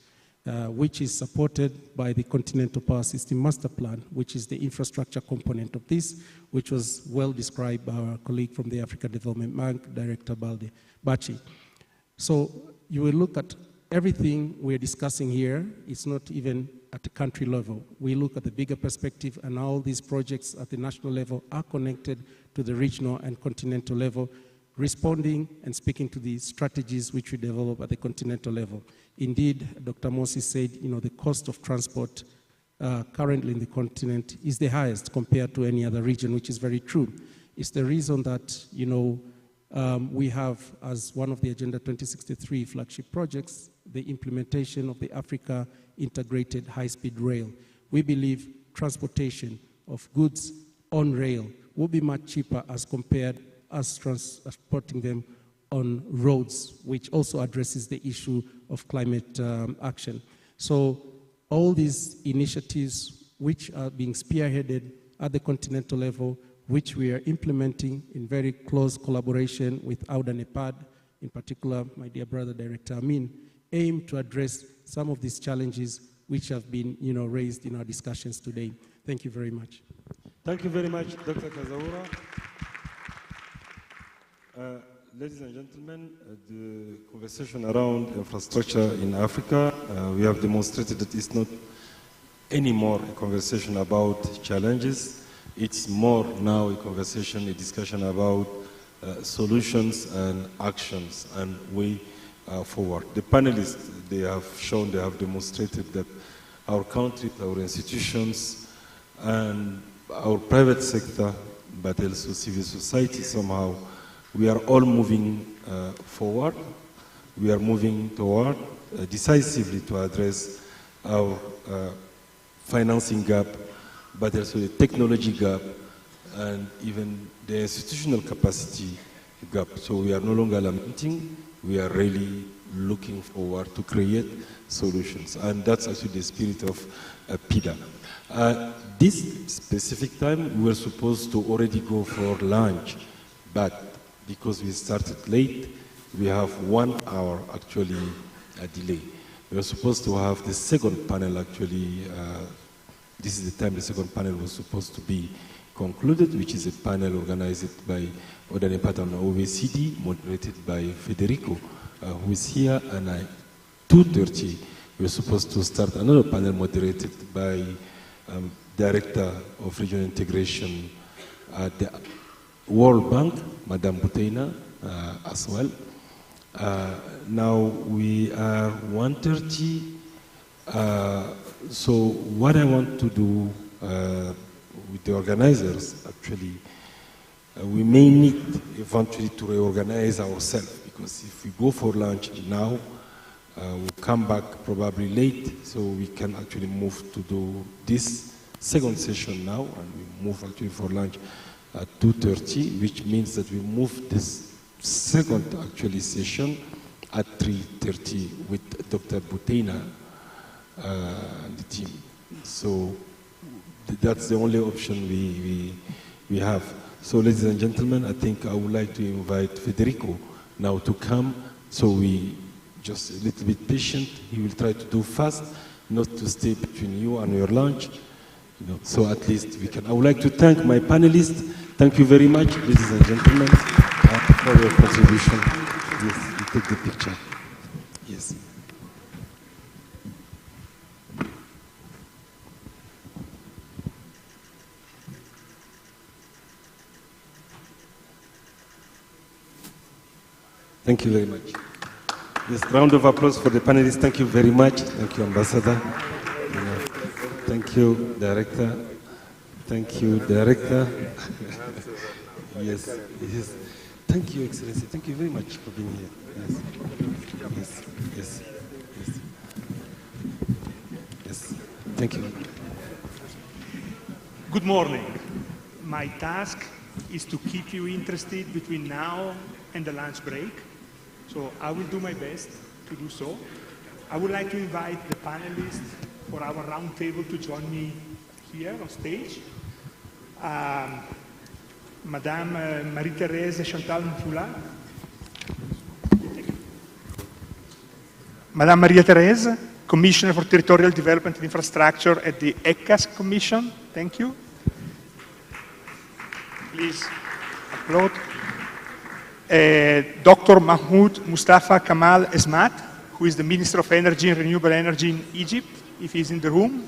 which is supported by the Continental Power System Master Plan, which is the infrastructure component of this, which was well described by our colleague from the African Development Bank, Director Balde Bachi. So you will look at everything we're discussing here. It's not even at the country level. We look at the bigger perspective, and all these projects at the national level are connected to the regional and continental level, responding and speaking to the strategies which we develop at the continental level. Indeed, Dr. Morsi said, the cost of transport currently in the continent is the highest compared to any other region, which is very true. It's the reason that, we have, as one of the Agenda 2063 flagship projects, the implementation of the Africa Integrated High-Speed Rail. We believe transportation of goods on rail will be much cheaper as compared as transporting them on roads, which also addresses the issue of climate action. So all these initiatives which are being spearheaded at the continental level, which we are implementing in very close collaboration with AUDA NEPAD, in particular my dear brother Director Amin, aim to address some of these challenges which have been raised in our discussions today. Thank you very much. Thank you very much, Dr. Kazahura. Ladies and gentlemen, the conversation around infrastructure in Africa, we have demonstrated that it's not anymore a conversation about challenges. It's more now a conversation, a discussion about solutions and actions and way forward. The panelists, they have demonstrated that our country, our institutions, and our private sector, but also civil society somehow, we are all moving forward we are moving toward decisively to address our financing gap, but also the technology gap and even the institutional capacity gap. So we are no longer lamenting, we are really looking forward to create solutions. And that's actually the spirit of PIDA. This specific time, we were supposed to already go for lunch, but because we started late, we have 1 hour actually delay. We were supposed to have the second panel actually, this is the time the second panel was supposed to be concluded, which is a panel organized by Odane Patton OECD, moderated by Federico, who is here, and at 2:30, we were supposed to start another panel moderated by Director of Regional Integration at the World Bank, Madame Buteina, as well. Now we are 1:30, so what I want to do with the organizers, actually, we may need eventually to reorganize ourselves, because if we go for lunch now, we'll come back probably late, so we can actually move to do this second session now, and we move actually for lunch at 2:30, which means that we move this second actually session at 3:30 with Dr. Buteina and the team. So that's the only option we have. So ladies and gentlemen, I think I would like to invite Federico now to come, so we just a little bit patient. He will try to do fast, not to stay between you and your lunch. You know, so at least we can. I would like to thank my panelists. Thank you very much, ladies and gentlemen, for your contribution. Yes, you take the picture. Yes. Thank you very much. Yes, round of applause for the panelists. Thank you very much. Thank you, Ambassador. Thank you, Director. Thank you, Director. Yes, yes. Thank you, Excellency. Thank you very much for being here. Yes, yes, yes, yes. Yes. Thank you. Good morning. My task is to keep you interested between now and the lunch break. So I will do my best to do so. I would like to invite the panelists for our round table to join me here on stage. Madame Marie-Thérèse Chantal Mfoula. Madame Maria-Thérèse, Commissioner for Territorial Development and Infrastructure at the ECAS Commission. Thank you. Please applaud. Dr. Mahmoud Mustafa Kamal Esmat, who is the Minister of Energy and Renewable Energy in Egypt, if he's in the room.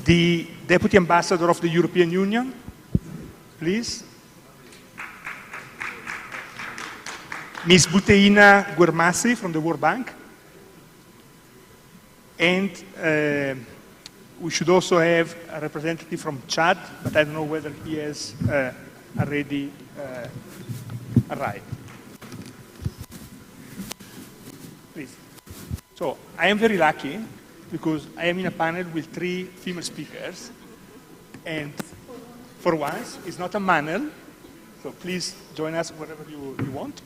The Deputy Ambassador of the European Union, please. Ms. Buteina Guermasi from the World Bank. And we should also have a representative from Chad, but I don't know whether he has already arrived. Please. So I am very lucky because I am in a panel with 3 female speakers, and for once, it's not a manel, so please join us wherever you want.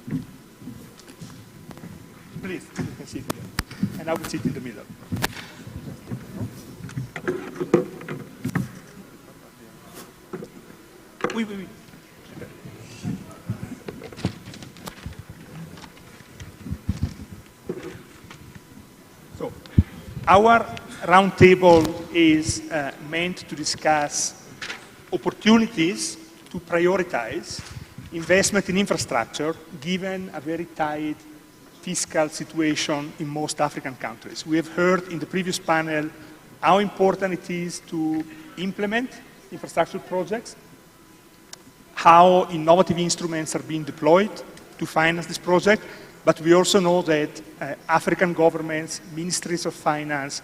Please, you can sit here, and I will sit in the middle. Oui, oui, oui. So, our roundtable is meant to discuss opportunities to prioritize investment in infrastructure given a very tight fiscal situation in most African countries. We have heard in the previous panel how important it is to implement infrastructure projects, how innovative instruments are being deployed to finance this project, but we also know that African governments, ministries of finance,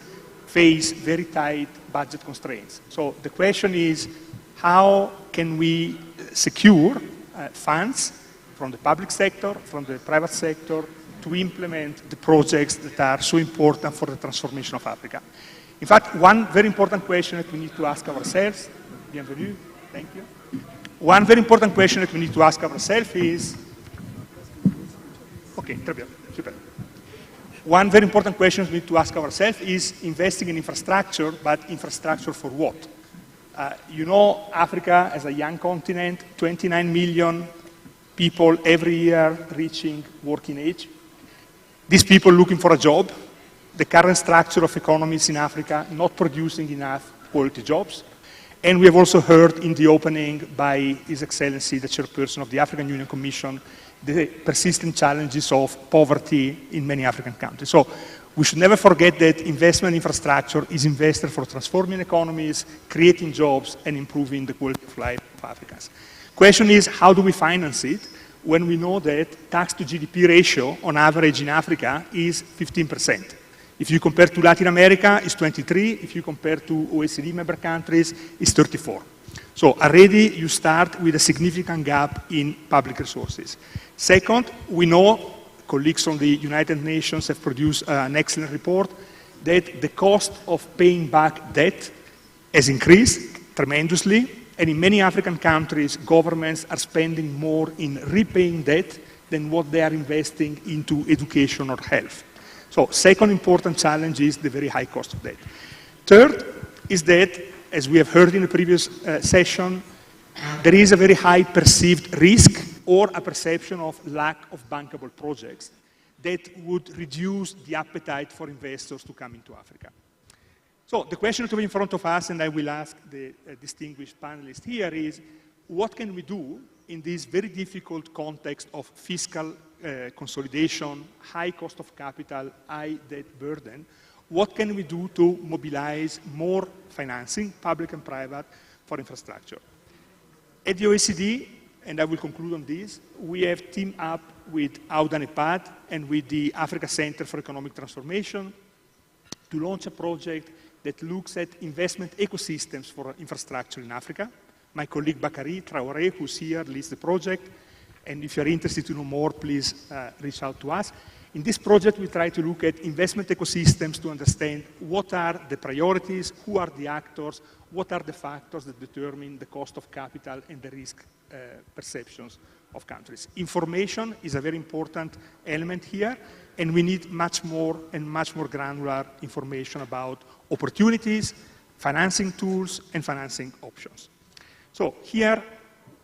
face very tight budget constraints. So the question is, how can we secure funds from the public sector, from the private sector, to implement the projects that are so important for the transformation of Africa. In fact, one very important question that we need to ask ourselves, bienvenue, thank you. One very important question that we need to ask ourselves is, okay, très bien, super. One very important question we need to ask ourselves is investing in infrastructure, but infrastructure for what? You know, Africa as a young continent, 29 million people every year reaching working age. These people looking for a job, the current structure of economies in Africa not producing enough quality jobs. And we have also heard in the opening by His Excellency, the Chairperson of the African Union Commission, the persistent challenges of poverty in many African countries. So we should never forget that investment in infrastructure is invested for transforming economies, creating jobs, and improving the quality of life of Africans. Question is, how do we finance it when we know that tax to GDP ratio on average in Africa is 15%? If you compare to Latin America, it's 23. If you compare to OECD member countries, it's 34. So already you start with a significant gap in public resources. Second, we know, colleagues from the United Nations have produced an excellent report, that the cost of paying back debt has increased tremendously, and in many African countries, governments are spending more in repaying debt than what they are investing into education or health. So second important challenge is the very high cost of debt. Third is that, as we have heard in the previous session, there is a very high perceived risk or a perception of lack of bankable projects that would reduce the appetite for investors to come into Africa. So the question to be in front of us, and I will ask the distinguished panelists here, is what can we do in this very difficult context of fiscal consolidation, high cost of capital, high debt burden? What can we do to mobilize more financing, public and private, for infrastructure? At the OECD, and I will conclude on this, we have teamed up with AUDA-NEPAD and with the Africa Center for Economic Transformation to launch a project that looks at investment ecosystems for infrastructure in Africa. My colleague Bakary Traoré, who's here, leads the project. And if you're interested to know more, please reach out to us. In this project, we try to look at investment ecosystems to understand what are the priorities, who are the actors, what are the factors that determine the cost of capital and the risk perceptions of countries. Information is a very important element here, and we need much more and much more granular information about opportunities, financing tools, and financing options. So here,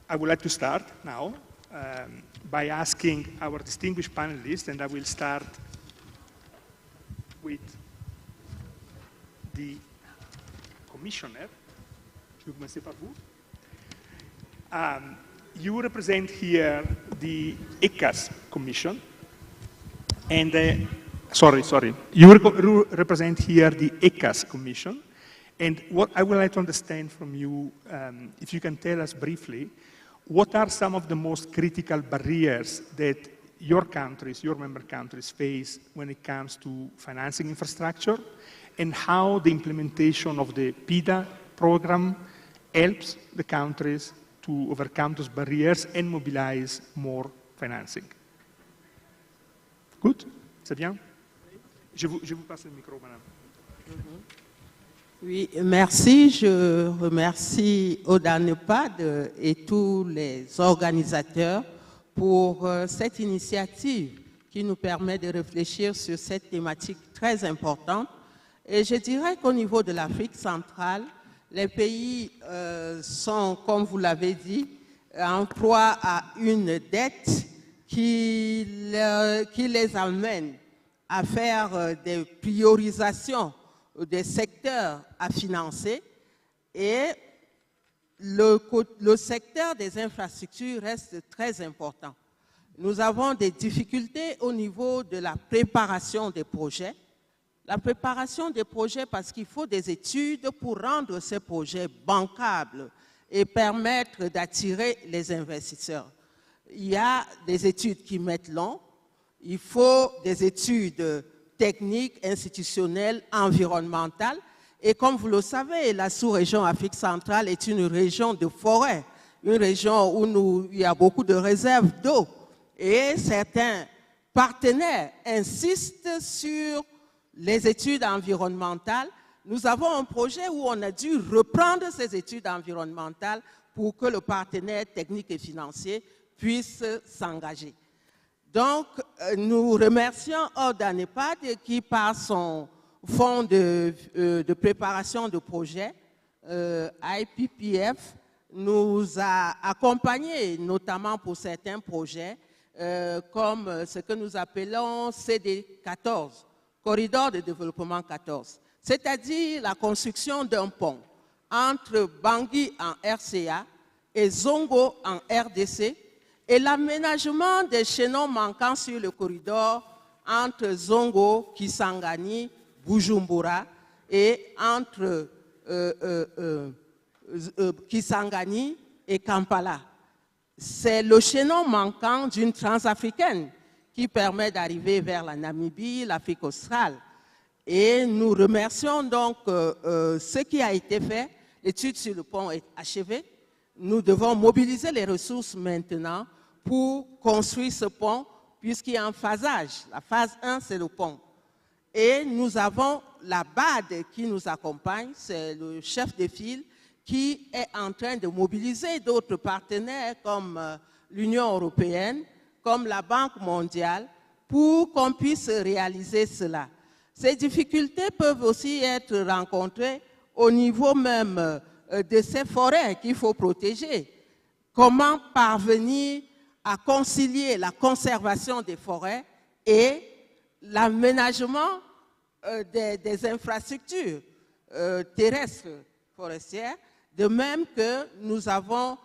I would like to start now by asking our distinguished panelists, and I will start with the commissioner. Je vais commencer par vous. You represent here the ECAS Commission, and you represent here the ECAS Commission, and what I would like to understand from you, if you can tell us briefly, what are some of the most critical barriers that your countries, your member countries face when it comes to financing infrastructure, and how the implementation of the PIDA program helps the countries to overcome those barriers and mobilize more financing? Good? C'est bien? Je vous passe le micro, madame. Oui, merci. Je remercie AUDA-NEPAD et tous les organisateurs pour cette initiative qui nous permet de réfléchir sur cette thématique très importante. Et je dirais qu'au niveau de l'Afrique centrale, les pays sont, comme vous l'avez dit, en proie à une dette qui les amène à faire des priorisations des secteurs à financer, et le secteur des infrastructures reste très important. Nous avons des difficultés au niveau de la préparation des projets. La préparation des projets parce qu'il faut des études pour rendre ces projets bancables et permettre d'attirer les investisseurs. Il y a des études qui mettent long, il faut des études techniques, institutionnelles, environnementales. Et comme vous le savez, la sous-région Afrique centrale est une région de forêt, une région où il y a beaucoup de réserves d'eau. et certains partenaires insistent sur les études environnementales, nous avons un projet où on a dû reprendre ces études environnementales pour que le partenaire technique et financier puisse s'engager. Donc, nous remercions ORDA-NEPAD qui, par son fonds de préparation de projets, IPPF, nous a accompagnés, notamment pour certains projets, comme ce que nous appelons CD14, Corridor de développement 14, c'est-à-dire la construction d'un pont entre Bangui en RCA et Zongo en RDC, et l'aménagement des chaînons manquants sur le corridor entre Zongo, Kisangani, Bujumbura et entre Kisangani et Kampala. C'est le chaînon manquant d'une transafricaine qui permet d'arriver vers la Namibie, l'Afrique australe. Et nous remercions donc ce qui a été fait. L'étude sur le pont est achevée. Nous devons mobiliser les ressources maintenant pour construire ce pont, puisqu'il y a un phasage. La phase 1, c'est le pont. Et nous avons la BAD qui nous accompagne, c'est le chef de file, qui est en train de mobiliser d'autres partenaires comme l'Union européenne, comme la Banque mondiale, pour qu'on puisse réaliser cela. Ces difficultés peuvent aussi être rencontrées au niveau même de ces forêts qu'il faut protéger. Comment parvenir à concilier la conservation des forêts et l'aménagement des infrastructures terrestres forestières, de même que nous avons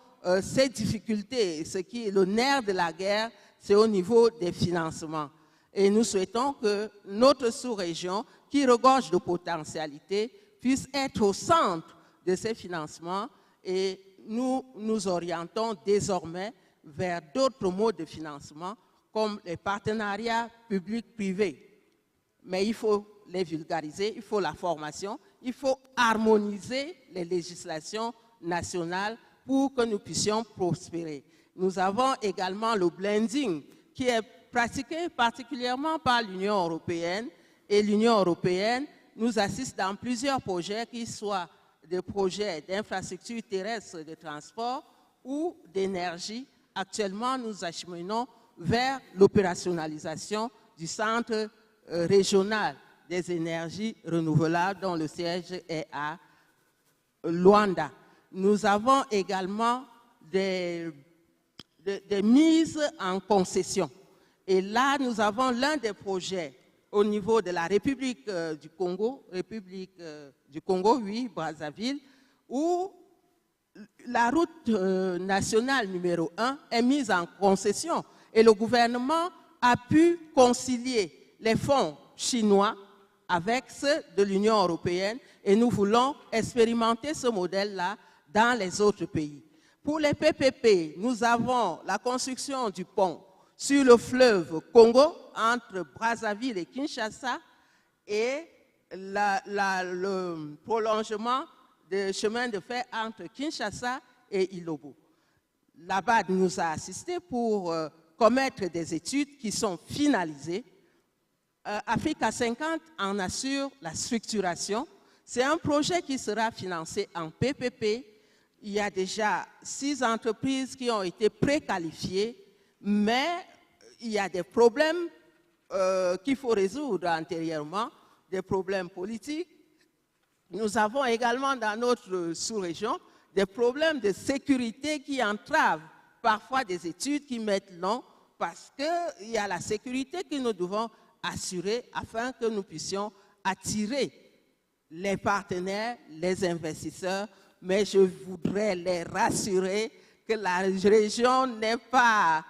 ces difficultés. Ce qui est le nerf de la guerre, c'est au niveau des financements. Et nous souhaitons que notre sous-région, qui regorge de potentialités, puisse être au centre de ces financements, et nous nous orientons désormais vers d'autres modes de financement, comme les partenariats publics-privés. Mais il faut les vulgariser, il faut la formation, il faut harmoniser les législations nationales pour que nous puissions prospérer. Nous avons également le blending qui est pratiqué particulièrement par l'Union européenne, et l'Union européenne nous assiste dans plusieurs projets, qu'ils soient des projets d'infrastructures terrestres de transport ou d'énergie. Actuellement, nous acheminons vers l'opérationnalisation du centre régional des énergies renouvelables dont le siège est à Luanda. Nous avons également des mises en concession. Et là, nous avons l'un des projets au niveau de la République du Congo, oui, Brazzaville, où la route nationale numéro 1 est mise en concession. Et le gouvernement a pu concilier les fonds chinois avec ceux de l'Union européenne, et nous voulons expérimenter ce modèle-là dans les autres pays. Pour les PPP, nous avons la construction du pont sur le fleuve Congo entre Brazzaville et Kinshasa, et le prolongement du chemin de fer entre Kinshasa et Ilobo. La BAD nous a assistés pour commettre des études qui sont finalisées. Africa 50 en assure la structuration. C'est un projet qui sera financé en PPP. Il y a déjà 6 entreprises qui ont été préqualifiées, mais il y a des problèmes qu'il faut résoudre antérieurement, des problèmes politiques. Nous avons également dans notre sous-région des problèmes de sécurité qui entravent parfois des études qui mettent long, parce qu'il y a la sécurité que nous devons assurer afin que nous puissions attirer les partenaires, les investisseurs, mais je voudrais les rassurer que la région n'est pas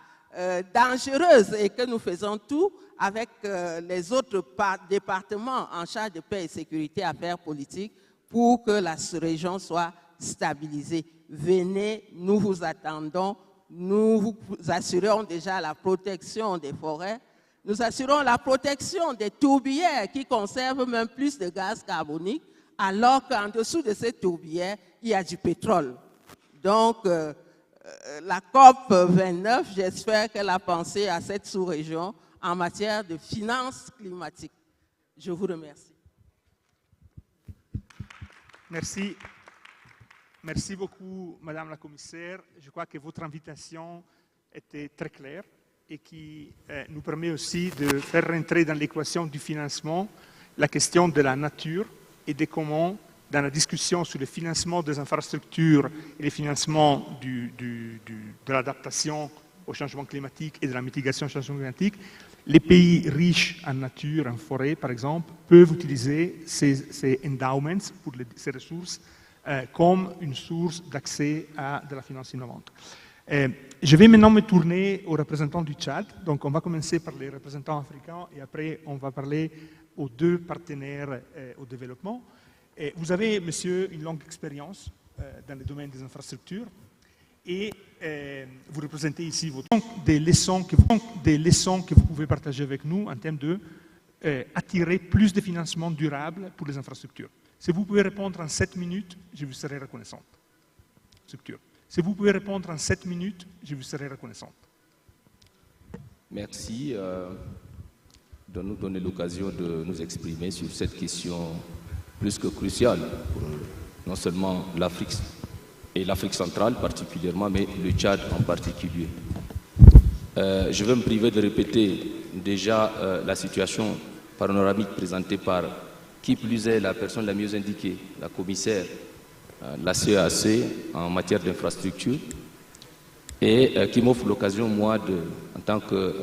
dangereuse et que nous faisons tout avec les autres départements en charge de paix et sécurité, affaires politiques, pour que la région soit stabilisée. Venez, nous vous attendons, nous vous assurons déjà la protection des forêts, nous assurons la protection des tourbières qui conservent même plus de gaz carbonique, alors qu'en dessous de ces tourbières, il y a du pétrole. Donc, la COP 29, j'espère qu'elle a pensé à cette sous-région en matière de finances climatiques. Je vous remercie. Merci. Merci beaucoup, Madame la Commissaire. Je crois que votre invitation était très claire et qui nous permet aussi de faire rentrer dans l'équation du financement la question de la nature et de comment, dans la discussion sur le financement des infrastructures et le financement de l'adaptation au changement climatique et de la mitigation du changement climatique, les pays riches en nature, en forêt par exemple, peuvent utiliser ces endowments, ces ressources, comme une source d'accès à de la finance innovante. Je vais maintenant me tourner aux représentants du Tchad. Donc on va commencer par les représentants africains et après on va parler aux deux partenaires au développement. Vous avez, monsieur, une longue expérience dans le domaine des infrastructures et vous représentez ici des leçons que vous pouvez partager avec nous en termes de attirer plus de financement durable pour les infrastructures. Si vous pouvez répondre en 7 minutes, je vous serai reconnaissante. Si vous pouvez répondre en 7 minutes, je vous serai reconnaissante. Merci de nous donner l'occasion de nous exprimer sur cette question plus que cruciale pour non seulement l'Afrique et l'Afrique centrale particulièrement, mais le Tchad en particulier. Je vais me priver de répéter déjà la situation panoramique présentée par qui plus est la personne la mieux indiquée, la commissaire, la CEAC en matière d'infrastructure, et qui m'offre l'occasion, moi, en tant que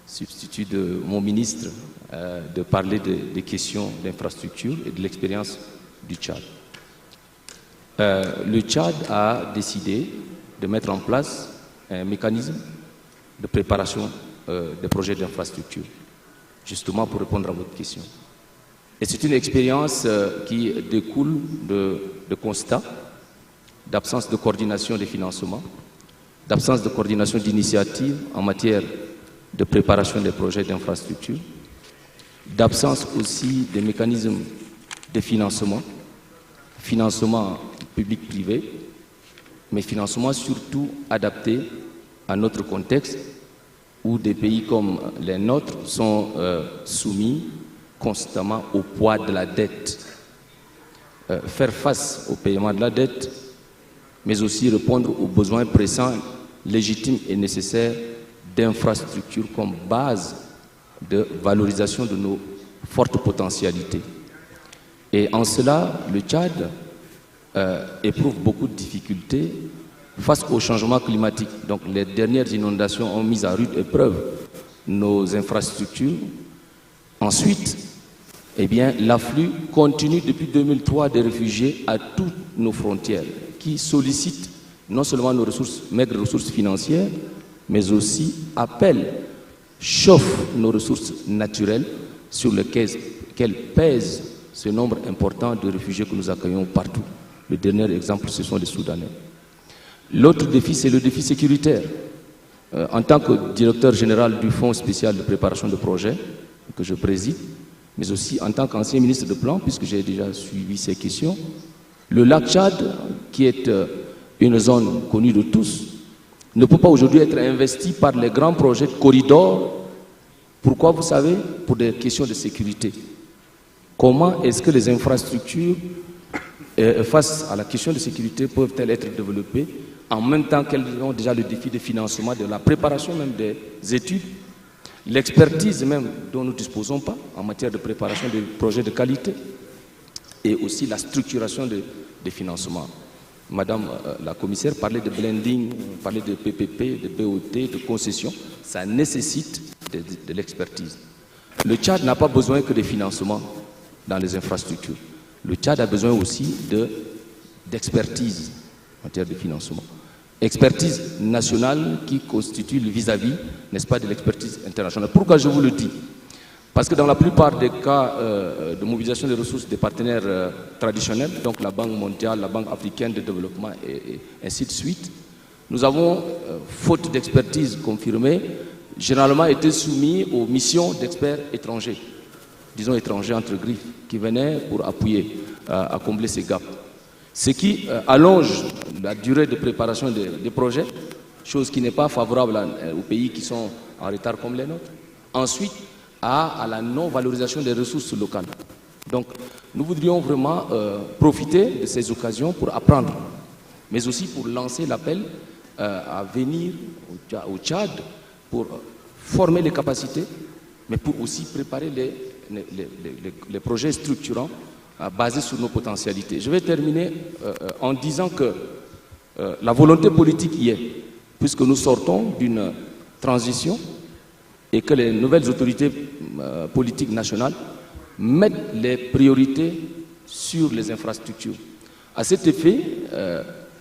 substitut de mon ministre, de parler des questions d'infrastructure et de l'expérience du Tchad. Le Tchad a décidé de mettre en place un mécanisme de préparation des projets d'infrastructure, justement pour répondre à votre question. Et c'est une expérience qui découle de constats d'absence de coordination des financements, d'absence de coordination d'initiatives en matière de préparation des projets d'infrastructure, d'absence aussi des mécanismes de financement public-privé, mais financement surtout adapté à notre contexte où des pays comme les nôtres sont soumis constamment au poids de la dette. Faire face au paiement de la dette, mais aussi répondre aux besoins pressants, légitimes et nécessaires d'infrastructures comme base de valorisation de nos fortes potentialités. Et en cela, le Tchad éprouve beaucoup de difficultés face au changement climatique. Donc les dernières inondations ont mis à rude épreuve nos infrastructures. Ensuite, eh bien, l'afflux continue depuis 2003 des réfugiés à toutes nos frontières qui sollicitent non seulement nos maigres ressources financières, mais aussi appellent, chauffent nos ressources naturelles sur lesquelles pèse ce nombre important de réfugiés que nous accueillons partout. Le dernier exemple, ce sont les Soudanais. L'autre défi, c'est le défi sécuritaire. En tant que directeur général du Fonds spécial de préparation de projets, que je préside, mais aussi en tant qu'ancien ministre de Plan, puisque j'ai déjà suivi ces questions, le lac Tchad, qui est une zone connue de tous, ne peut pas aujourd'hui être investi par les grands projets de corridors. Pourquoi, vous savez? Pour des questions de sécurité. Comment est-ce que les infrastructures, face à la question de sécurité, peuvent-elles être développées en même temps qu'elles ont déjà le défi de financement, de la préparation même des études, l'expertise même dont nous ne disposons pas en matière de préparation des projets de qualité et aussi la structuration des financements. Madame la commissaire parlait de blending, parlait de PPP, de BOT, de concessions. Ça nécessite de l'expertise. Le Tchad n'a pas besoin que de financements dans les infrastructures. Le Tchad a besoin aussi d'expertise en matière de financement. Expertise nationale qui constitue le vis-à-vis, n'est-ce pas, de l'expertise internationale. Pourquoi je vous le dis? Parce que dans la plupart des cas de mobilisation des ressources des partenaires traditionnels, donc la Banque mondiale, la Banque africaine de développement et ainsi de suite, nous avons, faute d'expertise confirmée, généralement été soumis aux missions d'experts étrangers, disons étrangers entre griffes, qui venaient pour appuyer, à combler ces gaps. ce qui allonge la durée de préparation des projets, chose qui n'est pas favorable aux pays qui sont en retard comme les nôtres. Ensuite, à la non-valorisation des ressources locales. Donc, nous voudrions vraiment profiter de ces occasions pour apprendre, mais aussi pour lancer l'appel à venir au Tchad pour former les capacités, mais pour aussi préparer les projets structurants basés sur nos potentialités. Je vais terminer en disant que la volonté politique y est, puisque nous sortons d'une transition et que les nouvelles autorités politiques nationales mettent les priorités sur les infrastructures. À cet effet,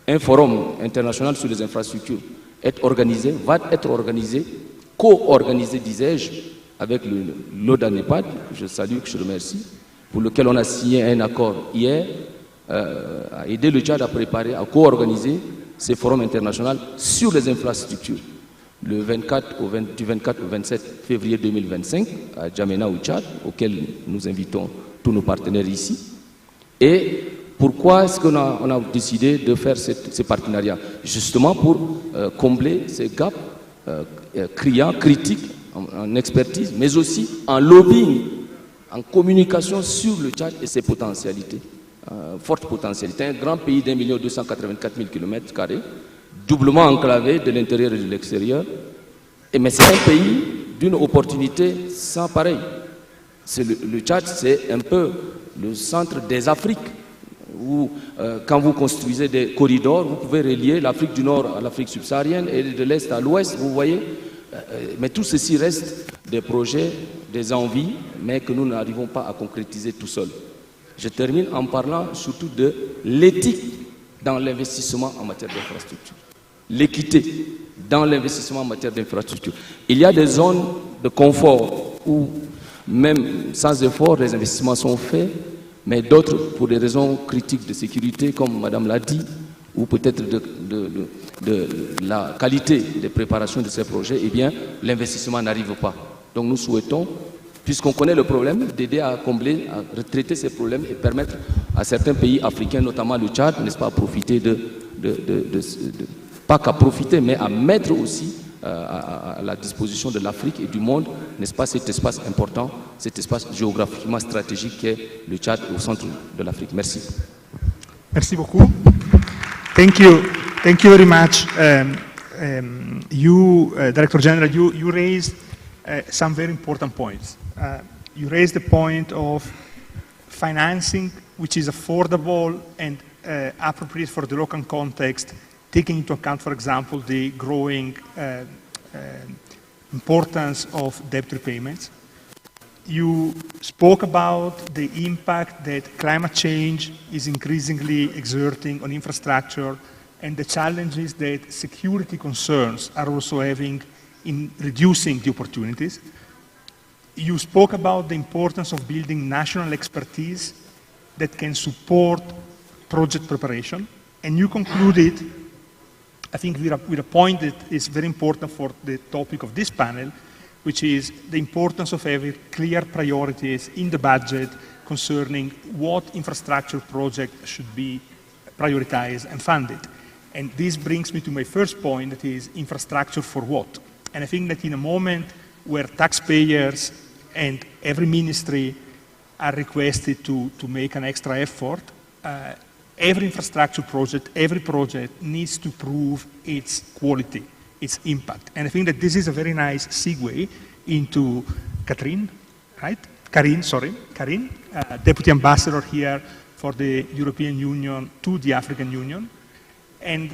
un forum international sur les infrastructures va être organisé, co-organisé, disais-je, avec l'ODA-NEPAD, que je salue, que je remercie, pour lequel on a signé un accord hier, à aider le Tchad à préparer, à co-organiser ces forums internationaux sur les infrastructures. Du 24 au 27 février 2025 à Djamena au Tchad, auquel nous invitons tous nos partenaires ici. Et pourquoi est-ce qu'on a décidé de faire ces partenariats? Justement pour combler ces gaps criants, critiques en expertise, mais aussi en lobbying, en communication sur le Tchad et ses potentialités. Forte potentialité. Un grand pays d'1 284 000 km², doublement enclavé de l'intérieur et de l'extérieur. Mais c'est un pays d'une opportunité sans pareil. Le Tchad, c'est un peu le centre des Afriques, où quand vous construisez des corridors, vous pouvez relier l'Afrique du Nord à l'Afrique subsaharienne et de l'Est à l'Ouest, vous voyez. Mais tout ceci reste des projets, des envies, mais que nous n'arrivons pas à concrétiser tout seuls. Je termine en parlant surtout de l'éthique dans l'investissement en matière d'infrastructure. L'équité dans l'investissement en matière d'infrastructure. Il y a des zones de confort où, même sans effort, les investissements sont faits, mais d'autres, pour des raisons critiques de sécurité, comme Madame l'a dit, ou peut-être de la qualité des préparations de ces projets, eh bien, l'investissement n'arrive pas. Donc nous souhaitons, puisqu'on connaît le problème, d'aider à combler, à retraiter ces problèmes et permettre à certains pays africains, notamment le Tchad, n'est-ce pas, à profiter pas qu'à profiter, mais à mettre aussi à la disposition de l'Afrique et du monde, n'est-ce pas, cet espace important, cet espace géographiquement stratégique qu'est le Tchad au centre de l'Afrique. Merci. Merci beaucoup. Thank you very much. Director General, you raised some very important points. You raised the point of financing, which is affordable and appropriate for the local context, taking into account, for example, the growing importance of debt repayments. You spoke about the impact that climate change is increasingly exerting on infrastructure and the challenges that security concerns are also having in reducing the opportunities. You spoke about the importance of building national expertise that can support project preparation, and you concluded, I think, with a point that is very important for the topic of this panel, which is the importance of having clear priorities in the budget concerning what infrastructure project should be prioritized and funded. And this brings me to my first point, that is infrastructure for what? And I think that in a moment where taxpayers and every ministry are requested to make an extra effort, every infrastructure project, every project needs to prove its quality, its impact. And I think that this is a very nice segue into Karin, Deputy Ambassador here for the European Union to the African Union. And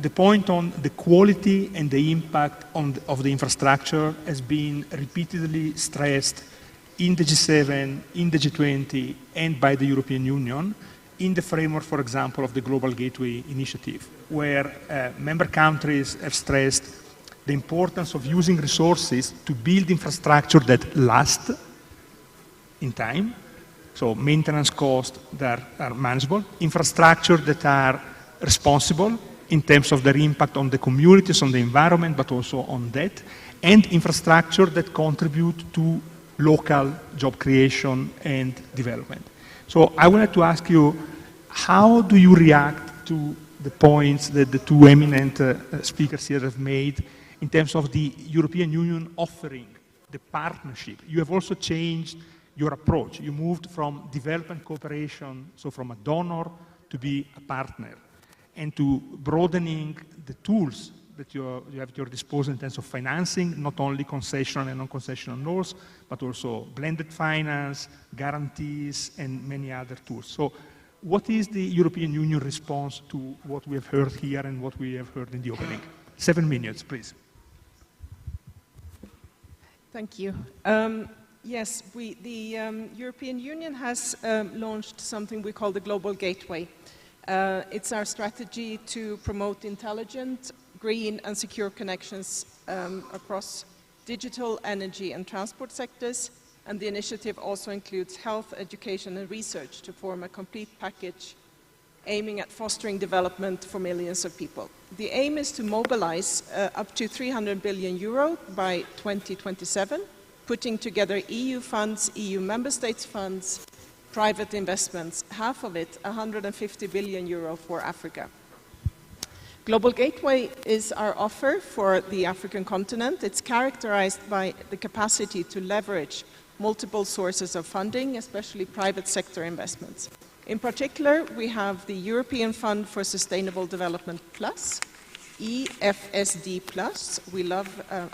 the point on the quality and the impact of the infrastructure has been repeatedly stressed in the G7, in the G20, and by the European Union in the framework, for example, of the Global Gateway Initiative, where member countries have stressed the importance of using resources to build infrastructure that lasts in time, so maintenance costs that are manageable, infrastructure that are responsible in terms of their impact on the communities, on the environment, but also on that, and infrastructure that contribute to local job creation and development. So I wanted to ask you, how do you react to the points that the two eminent speakers here have made in terms of the European Union offering the partnership? You have also changed your approach. You moved from development cooperation, so from a donor to be a partner, and to broadening the tools that you have at your disposal in terms of financing, not only concessional and non-concessional notes, but also blended finance, guarantees, and many other tools. So what is the European Union response to what we have heard here and what we have heard in the opening? 7 minutes, please. Thank you. Yes, the European Union has launched something we call the Global Gateway. It's our strategy to promote intelligent, green and secure connections across digital, energy and transport sectors, and the initiative also includes health, education and research to form a complete package aiming at fostering development for millions of people. The aim is to mobilize up to 300 billion euro by 2027, putting together EU funds, EU member states funds, private investments, half of it, 150 billion euro for Africa. Global Gateway is our offer for the African continent. It's characterized by the capacity to leverage multiple sources of funding, especially private sector investments. In particular, we have the European Fund for Sustainable Development Plus, EFSD Plus. We love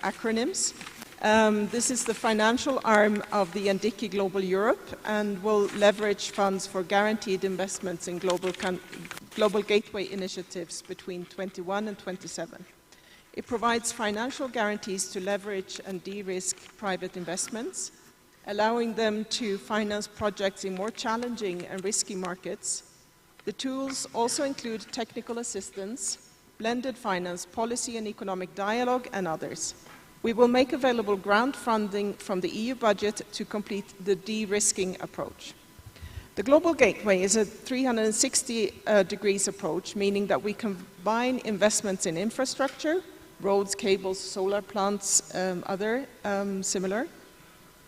acronyms. This is the financial arm of the NDICI Global Europe and will leverage funds for guaranteed investments in global gateway initiatives between 21 and 27. It provides financial guarantees to leverage and de-risk private investments, allowing them to finance projects in more challenging and risky markets. The tools also include technical assistance, blended finance, policy and economic dialogue, and others. We will make available grant funding from the EU budget to complete the de-risking approach. The Global Gateway is a 360 degrees approach, meaning that we combine investments in infrastructure, roads, cables, solar plants, other similar,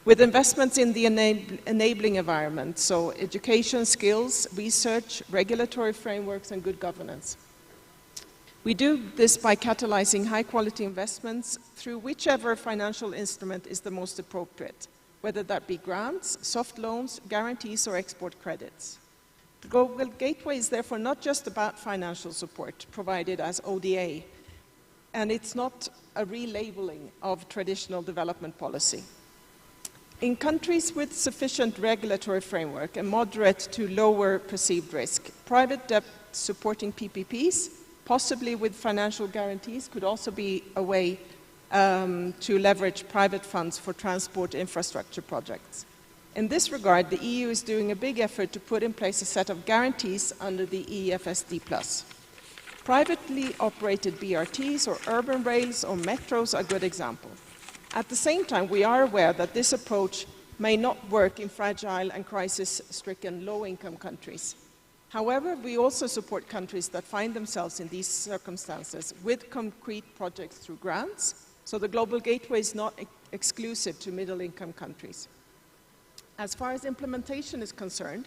with investments in the enabling environment, so education, skills, research, regulatory frameworks, and good governance. We do this by catalyzing high-quality investments through whichever financial instrument is the most appropriate, whether that be grants, soft loans, guarantees, or export credits. The Global Gateway is therefore not just about financial support provided as ODA, and it's not a relabeling of traditional development policy. In countries with sufficient regulatory framework and moderate to lower perceived risk, private debt supporting PPPs, possibly with financial guarantees, could also be a way to leverage private funds for transport infrastructure projects. In this regard, the EU is doing a big effort to put in place a set of guarantees under the EFSD+. Privately operated BRTs or urban rails or metros are good examples. At the same time, we are aware that this approach may not work in fragile and crisis-stricken low-income countries. However, we also support countries that find themselves in these circumstances with concrete projects through grants, so the Global Gateway is not exclusive to middle-income countries. As far as implementation is concerned,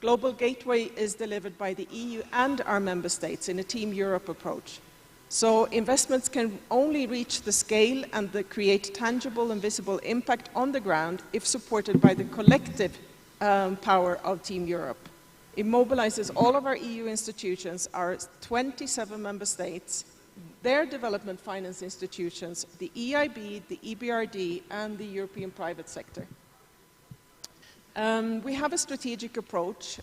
Global Gateway is delivered by the EU and our member states in a Team Europe approach. So investments can only reach the scale and create tangible and visible impact on the ground if supported by the collective power of Team Europe. It mobilizes all of our EU institutions, our 27 member states, their development finance institutions, the EIB, the EBRD, and the European private sector. We have a strategic approach.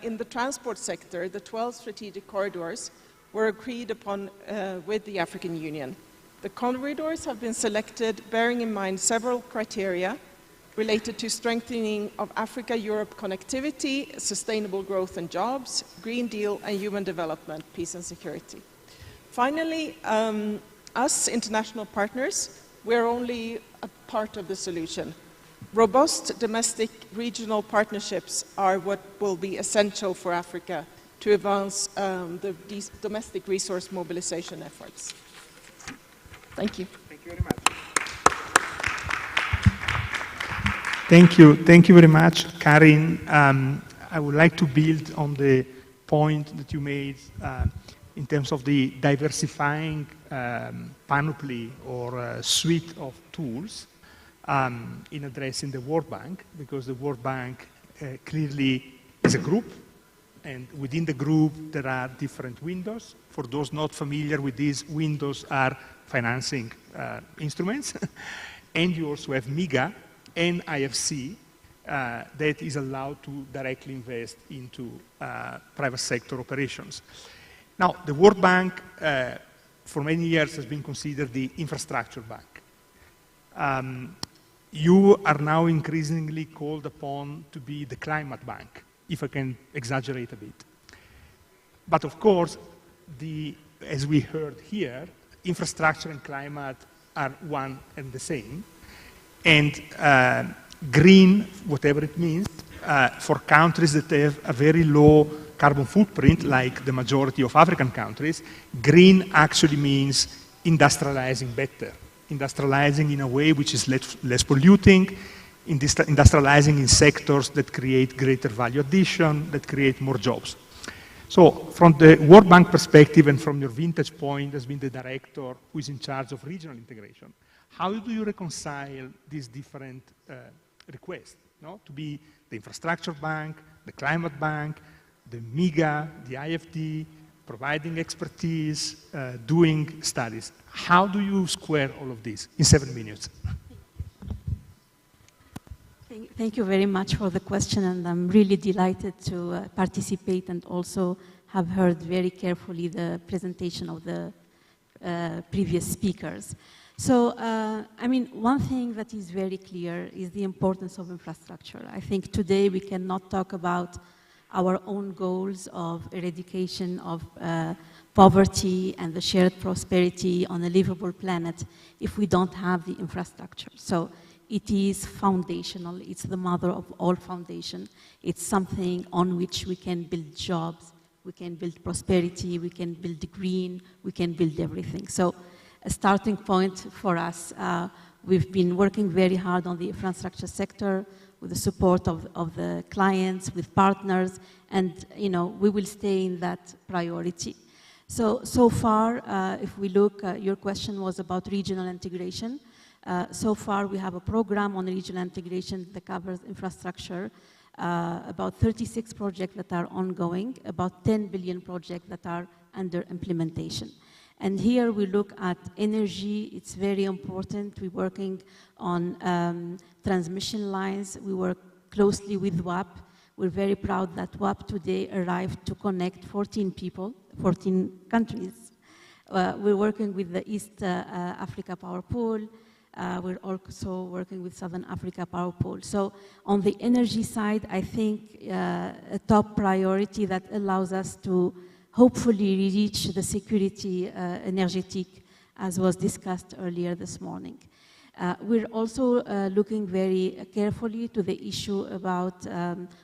In the transport sector, the 12 strategic corridors were agreed upon with the African Union. The corridors have been selected bearing in mind several criteria related to strengthening of Africa-Europe connectivity, sustainable growth and jobs, Green Deal, and human development, peace and security. Finally, us international partners, we're only a part of the solution. Robust domestic regional partnerships are what will be essential for Africa to advance the domestic resource mobilization efforts. Thank you. Thank you very much. Thank you very much, Karin. I would like to build on the point that you made in terms of the diversifying panoply or suite of tools in addressing the World Bank, because the World Bank clearly is a group, and within the group there are different windows. For those not familiar with these, windows are financing instruments. And you also have MIGA and IFC that is allowed to directly invest into private sector operations. Now, the World Bank for many years has been considered the infrastructure bank. You are now increasingly called upon to be the climate bank, if I can exaggerate a bit. But of course, as we heard here, infrastructure and climate are one and the same. And green, whatever it means, for countries that have a very low carbon footprint, like the majority of African countries, green actually means industrializing better. Industrializing in a way which is less polluting, industrializing in sectors that create greater value addition, that create more jobs. So from the World Bank perspective and from your vantage point as being the director who is in charge of regional integration, how do you reconcile these different requests? To be the infrastructure bank, the climate bank, the MIGA, the IFD, providing expertise, doing studies. How do you square all of this in 7 minutes? Thank you very much for the question, and I'm really delighted to participate and also have heard very carefully the presentation of the previous speakers. So, I mean, one thing that is very clear is the importance of infrastructure. I think today we cannot talk about our own goals of eradication of poverty and the shared prosperity on a livable planet if we don't have the infrastructure. So it is foundational. It's the mother of all foundation. It's something on which we can build jobs, we can build prosperity, we can build green, we can build everything. So a starting point for us, we've been working very hard on the infrastructure sector with the support of the clients, with partners, and we will stay in that priority. So far, if we look, your question was about regional integration. So far, we have a program on regional integration that covers infrastructure, about 36 projects that are ongoing, about 10 billion projects that are under implementation. And here we look at energy. It's very important. We're working on transmission lines. We work closely with WAP. We're very proud that WAP today arrived to connect 14 countries. We're working with the East Africa Power Pool. We're also working with Southern Africa Power Pool. So on the energy side, I think a top priority that allows us to hopefully reach the security energetic, as was discussed earlier this morning. We're also looking very carefully to the issue about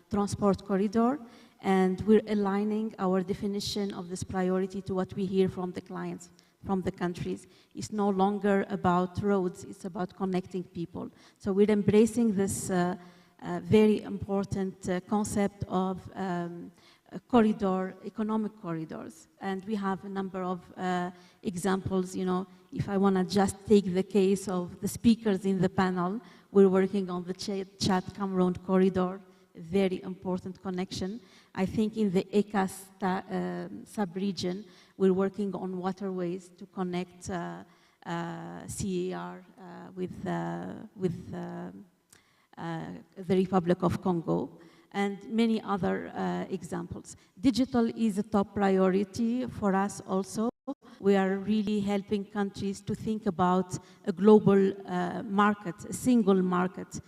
transport corridor, and we're aligning our definition of this priority to what we hear from the clients, from the countries. It's no longer about roads, it's about connecting people. So we're embracing this very important concept of corridor, economic corridors. And we have a number of examples. If I want to just take the case of the speakers in the panel, we're working on the Chad-Cameroon corridor, a very important connection. I think in the ECA sub-region, we're working on waterways to connect CAR with the Republic of Congo, and many other examples. Digital is a top priority for us also. We are really helping countries to think about a global market, a single market,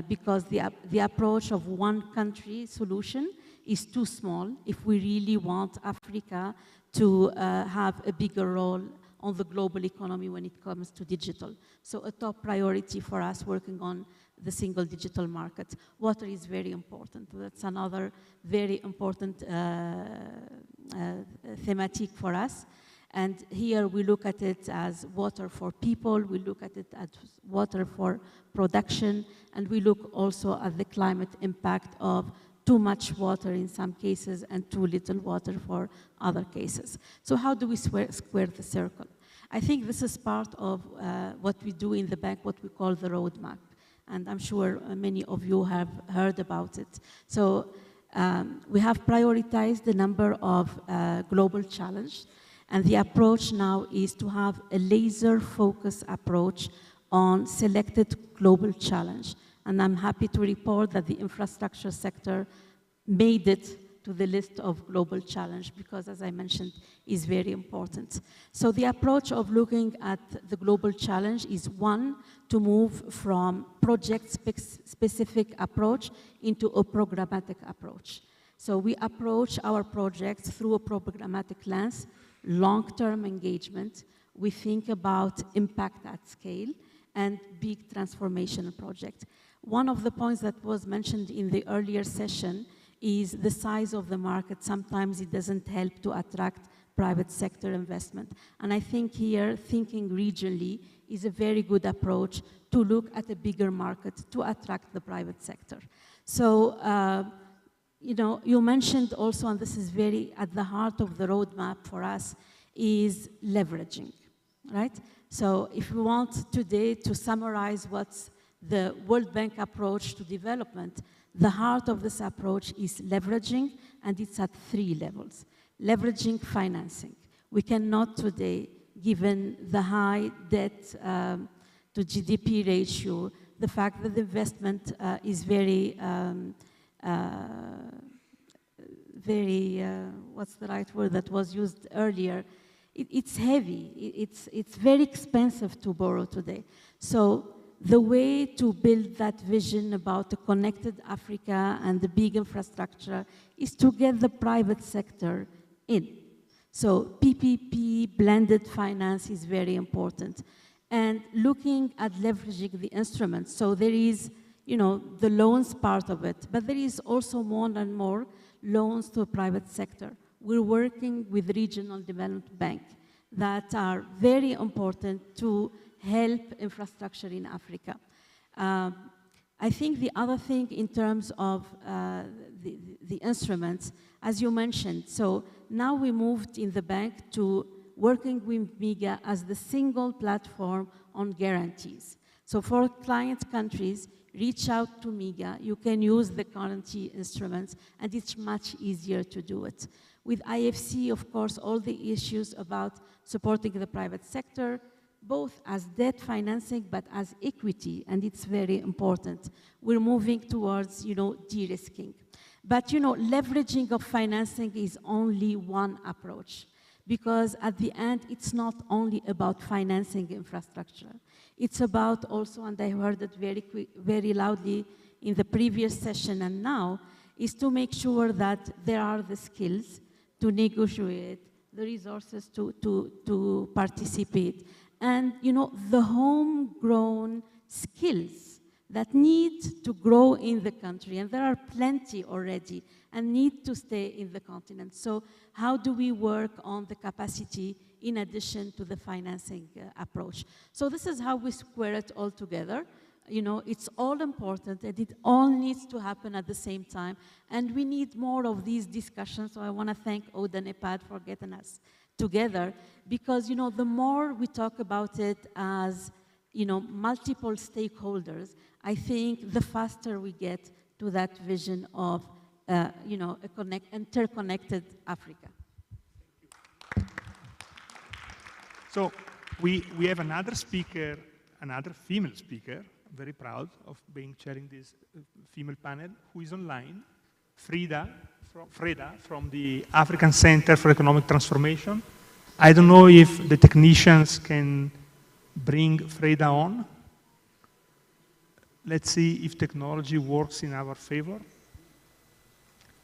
because the approach of one country solution is too small if we really want Africa to have a bigger role on the global economy when it comes to digital. So a top priority for us working on the single digital market. Water is very important. That's another very important thematic for us. And here we look at it as water for people, we look at it as water for production, and we look also at the climate impact of too much water in some cases and too little water for other cases. So how do we square the circle? I think this is part of what we do in the bank, what we call the roadmap. And I'm sure many of you have heard about it. So we have prioritized a number of global challenges, and the approach now is to have a laser-focused approach on selected global challenge. And I'm happy to report that the infrastructure sector made it to the list of global challenge because, as I mentioned, is very important. So the approach of looking at the global challenge is one, to move from project-specific approach into a programmatic approach. So we approach our projects through a programmatic lens, long-term engagement. We think about impact at scale and big transformational project. One of the points that was mentioned in the earlier session is the size of the market. Sometimes it doesn't help to attract private sector investment. And I think here, thinking regionally is a very good approach to look at a bigger market to attract the private sector. So, you know, you mentioned also, and this is very at the heart of the roadmap for us, is leveraging, right? So if we want today to summarize what's the World Bank approach to development, the heart of this approach is leveraging, and it's at 3 levels. Leveraging financing. We cannot today, given the high debt to GDP ratio, the fact that the investment is very, what's the right word that was used earlier? It's heavy. It's very expensive to borrow today. So the way to build that vision about a connected Africa and the big infrastructure is to get the private sector in. So PPP, blended finance is very important. And looking at leveraging the instruments. So there is, you know, the loans part of it, but there is also more and more loans to the private sector. We're working with Regional Development Bank that are very important to help infrastructure in Africa. I think the other thing in terms of the instruments, as you mentioned, so now we moved in the bank to working with MIGA as the single platform on guarantees. So for client countries, reach out to MIGA, you can use the guarantee instruments, and it's much easier to do it. With IFC, of course, all the issues about supporting the private sector, both as debt financing, but as equity, and it's very important. We're moving towards, you know, de-risking. But, you know, leveraging of financing is only one approach, because at the end, it's not only about financing infrastructure. It's about also, and I heard it very loudly in the previous session and now, is to make sure that there are the skills to negotiate, the resources to participate, and, you know, the homegrown skills that need to grow in the country, and there are plenty already, and need to stay in the continent. So how do we work on the capacity in addition to the financing approach? So this is how we square it all together. You know, it's all important, and it all needs to happen at the same time, and we need more of these discussions. So I want to thank ODA NEPAD for getting us together, because, you know, the more we talk about it as, you know, multiple stakeholders, I think the faster we get to that vision of, you know, a interconnected Africa. So we have another speaker, another female speaker. I'm very proud of chairing this female panel, who is online, Freda from the African Center for Economic Transformation. I don't know if the technicians can bring Freda on. Let's see if technology works in our favor.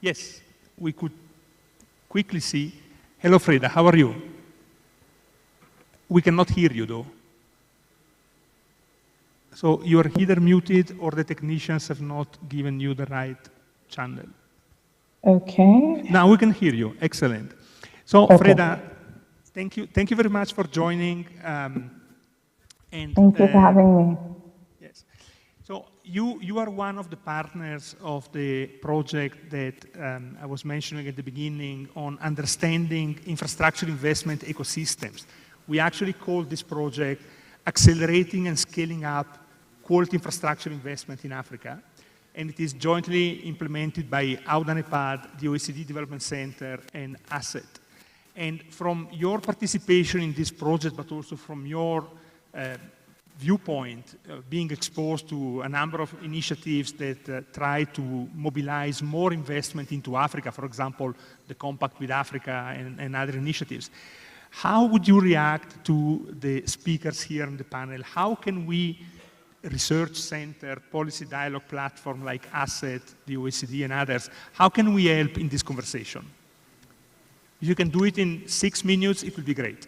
Yes, we could quickly see. Hello, Freda, how are you? We cannot hear you, though. So you are either muted or the technicians have not given you the right channel. Okay. Now we can hear you. Excellent. So, okay. Freda, thank you very much for joining. Thank you for having me. Yes. So you are one of the partners of the project that I was mentioning at the beginning on understanding infrastructure investment ecosystems. We actually call this project Accelerating and Scaling Up Quality Infrastructure Investment in Africa. And it is jointly implemented by AUDA-NEPAD, the OECD Development Center, and ASSET. And from your participation in this project, but also from your viewpoint, being exposed to a number of initiatives that try to mobilize more investment into Africa, for example, the Compact with Africa and other initiatives, how would you react to the speakers here in the panel? How can we research center, policy dialogue platform like ASSET, the OECD and others, how can we help in this conversation? If you can do it in 6 minutes, it would be great.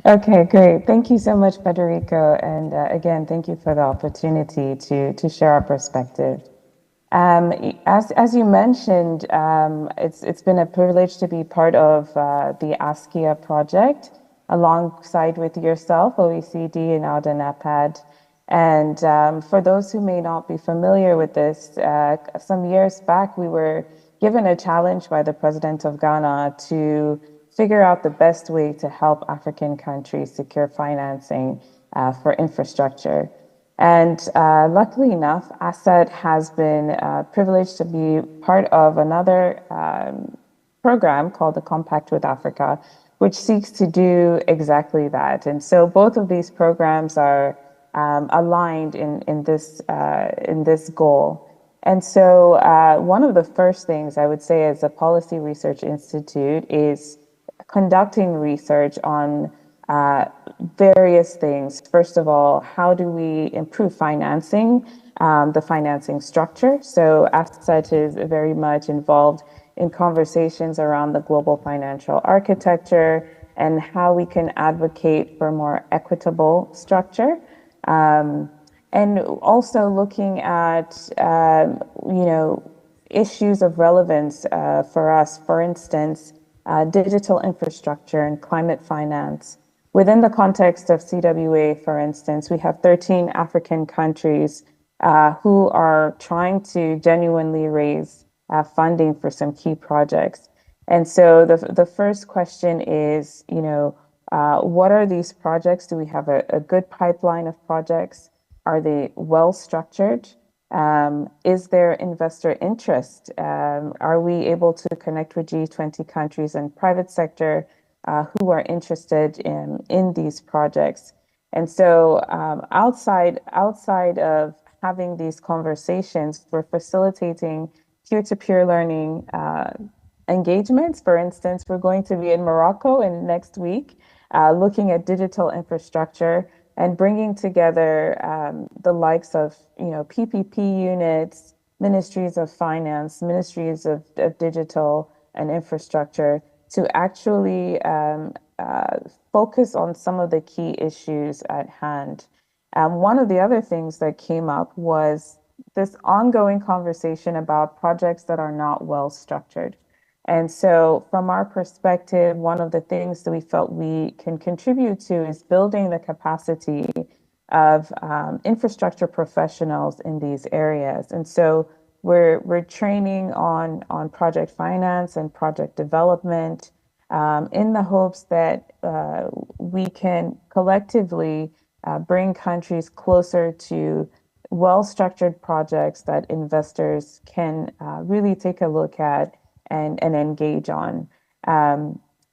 Okay, great. Thank you so much, Federico. And again, thank you for the opportunity to share our perspective. As you mentioned, it's been a privilege to be part of the ASKIA project, alongside with yourself, OECD and AUDA-NEPAD. And for those who may not be familiar with this, some years back, we were given a challenge by the President of Ghana to figure out the best way to help African countries secure financing for infrastructure. And luckily enough, ASSET has been privileged to be part of another program called the Compact with Africa, which seeks to do exactly that. And so both of these programs are aligned in this goal. And so one of the first things I would say as a Policy Research Institute is conducting research on various things. First of all, how do we improve financing, the financing structure? So ASSET is very much involved in conversations around the global financial architecture and how we can advocate for more equitable structure. And also looking at, issues of relevance for us, for instance, digital infrastructure and climate finance. Within the context of CWA, for instance, we have 13 African countries who are trying to genuinely raise funding for some key projects. And so the first question is, what are these projects? Do we have a good pipeline of projects? Are they well structured? Is there investor interest? Are we able to connect with G20 countries and private sector who are interested in these projects? And so outside of having these conversations, we're facilitating peer-to-peer learning engagements. For instance, we're going to be in Morocco next week, looking at digital infrastructure and bringing together the likes of PPP units, ministries of finance, ministries of digital and infrastructure to actually focus on some of the key issues at hand. One of the other things that came up was this ongoing conversation about projects that are not well structured. And so from our perspective, one of the things that we felt we can contribute to is building the capacity of infrastructure professionals in these areas. And so we're training on project finance and project development in the hopes that we can collectively bring countries closer to well-structured projects that investors can really take a look at and engage on.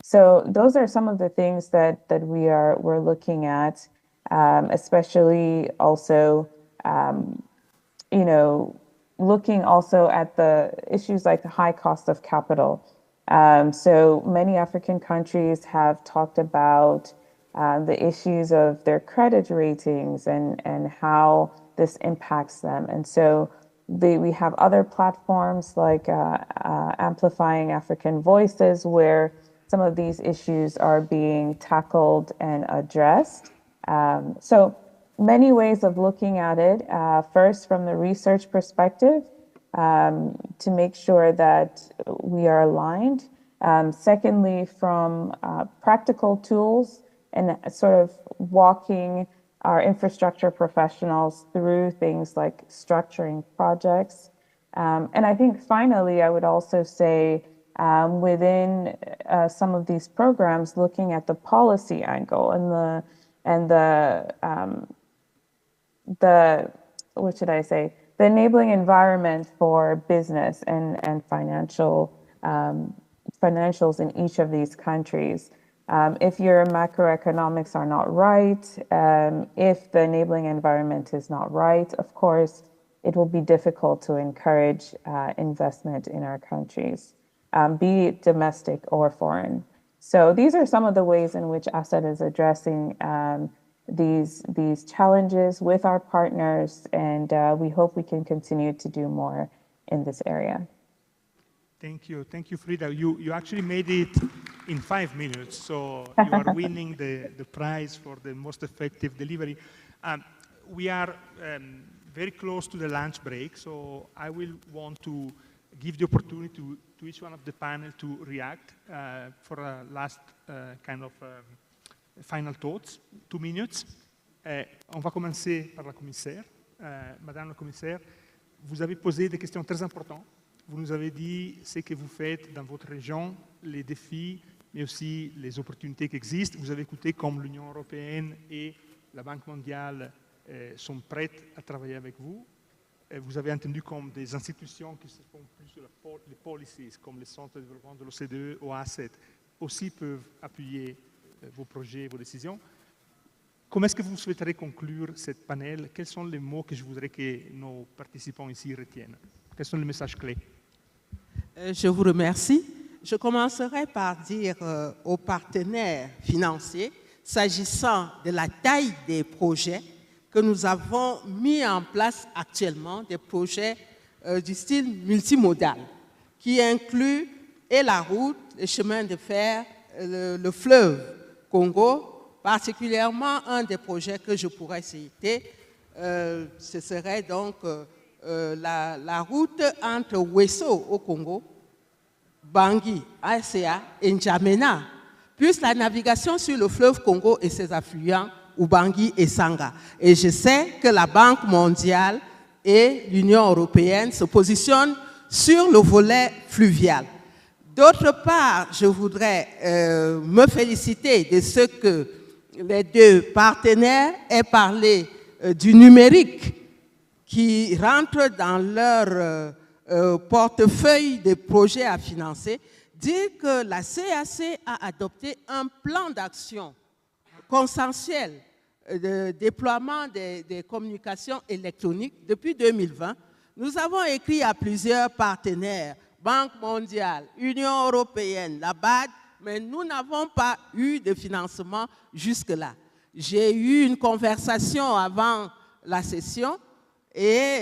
So those are some of the things that we're looking at, especially also, looking also at the issues like the high cost of capital. So many African countries have talked about the issues of their credit ratings and how this impacts them. And so we have other platforms like Amplifying African Voices, where some of these issues are being tackled and addressed. So many ways of looking at it. First, from the research perspective, to make sure that we are aligned. Secondly, from practical tools and sort of walking our infrastructure professionals through things like structuring projects. And I think finally, I would also say within some of these programs, looking at the policy angle and the what should I say? The enabling environment for business and financials in each of these countries. If your macroeconomics are not right, if the enabling environment is not right, of course, it will be difficult to encourage investment in our countries, be it domestic or foreign. So these are some of the ways in which ASED is addressing these challenges with our partners, and we hope we can continue to do more in this area. Thank you, Frida. You actually made it in 5 minutes, so you are winning the prize for the most effective delivery. We are very close to the lunch break, so I will want to give the opportunity to each one of the panel to react for a last kind of final thoughts, 2 minutes. On va commencer par la commissaire. Madame la commissaire, vous avez posé des questions très importantes. Vous nous avez dit ce que vous faites dans votre région, les défis, mais aussi les opportunités qui existent. Vous avez écouté comme l'Union européenne et la Banque mondiale sont prêtes à travailler avec vous. Vous avez entendu comme des institutions qui se font plus sur les policies, comme le Centre de développement de l'OCDE ou ASET, aussi peuvent appuyer vos projets, vos décisions. Comment est-ce que vous souhaiterez conclure cette panel? Quels sont les mots que je voudrais que nos participants ici retiennent? Quels sont les messages clés? Je vous remercie. Je commencerai par dire aux partenaires financiers, s'agissant de la taille des projets, que nous avons mis en place actuellement des projets du style multimodal, qui incluent et la route, les chemins de fer, le fleuve Congo, particulièrement un des projets que je pourrais citer, ce serait donc la route entre Wesso au Congo, Bangui, ASEA et N'Djamena, plus la navigation sur le fleuve Congo et ses affluents, Ubangi et Sanga. Et je sais que la Banque mondiale et l'Union européenne se positionnent sur le volet fluvial. D'autre part, je voudrais me féliciter de ce que les deux partenaires aient parlé du numérique qui rentre dans leur portefeuille de projets à financer, dire que la CAC a adopté un plan d'action consensuel de déploiement des communications électroniques depuis 2020. Nous avons écrit à plusieurs partenaires, Banque mondiale, Union européenne, la BAD, mais nous n'avons pas eu de financement jusque-là. J'ai eu une conversation avant la session et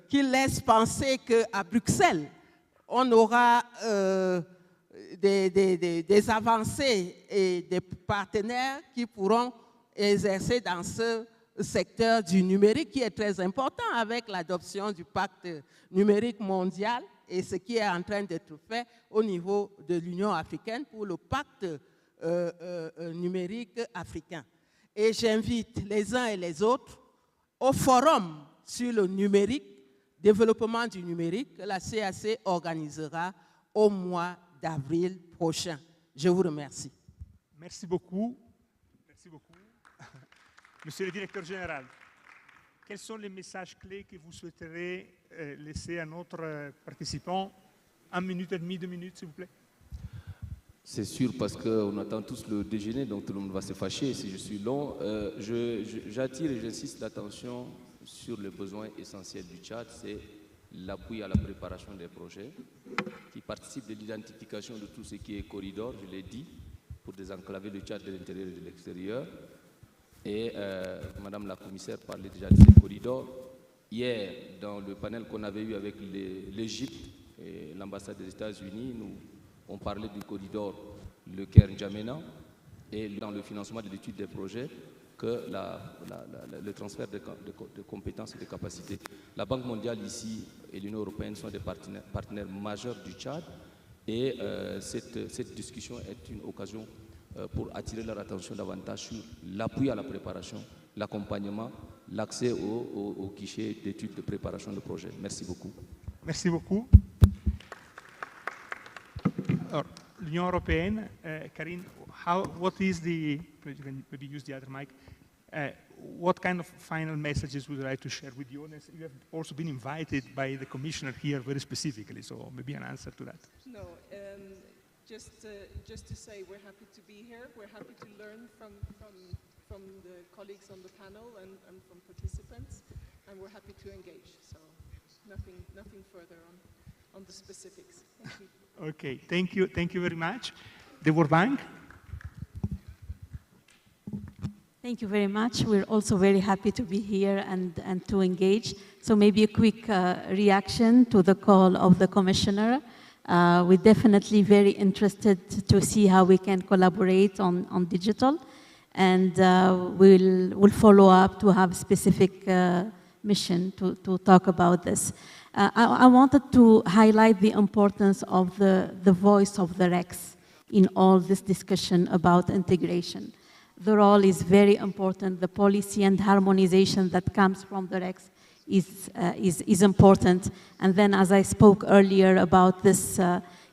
qui laisse penser qu'à Bruxelles, on aura des avancées et des partenaires qui pourront exercer dans ce secteur du numérique qui est très important avec l'adoption du pacte numérique mondial et ce qui est en train d'être fait au niveau de l'Union africaine pour le pacte numérique africain. Et j'invite les uns et les autres au forum sur le numérique, développement du numérique, que la CAC organisera au mois d'avril prochain. Je vous remercie. Merci beaucoup. Merci beaucoup. Monsieur le directeur général, quels sont les messages clés que vous souhaiterez laisser à notre participant? 1 minute et demie, 2 minutes, s'il vous plaît. C'est sûr, parce qu'on attend tous le déjeuner, donc tout le monde va se fâcher si je suis long. J'attire et j'insiste l'attention sur le besoin essentiel du Tchad, c'est l'appui à la préparation des projets qui participent de l'identification de tout ce qui est corridor, je l'ai dit, pour désenclaver le Tchad de l'intérieur et de l'extérieur. Et Madame la commissaire parlait déjà de ces corridors. Hier, dans le panel qu'on avait eu avec l'Égypte et l'ambassade des États-Unis, on parlait du corridor Le Caire-N'Djamena et dans le financement de l'étude des projets que le transfert de compétences et de capacités. La Banque mondiale ici et l'Union européenne sont des partenaires majeurs du Tchad et cette discussion est une occasion pour attirer leur attention davantage sur l'appui à la préparation, l'accompagnement, l'accès au guichet d'études de préparation de projet. Merci beaucoup. Merci beaucoup. L'Union européenne, Karine, what is the, you can maybe use the other mic, what kind of final messages would you like to share with you? You have also been invited by the commissioner here very specifically, so maybe an answer to that. No, just to say we're happy to be here. We're happy to learn from the colleagues on the panel and from participants, and we're happy to engage. So nothing further on the specifics. Thank you. Okay, thank you very much. The World Bank. Thank you very much. We're also very happy to be here and to engage. So maybe a quick reaction to the call of the Commissioner. We're definitely very interested to see how we can collaborate on digital. And we'll follow up to have specific mission to talk about this. I wanted to highlight the importance of the voice of the REX in all this discussion about integration. The role is very important. The policy and harmonization that comes from the REX is important. And then, as I spoke earlier about this,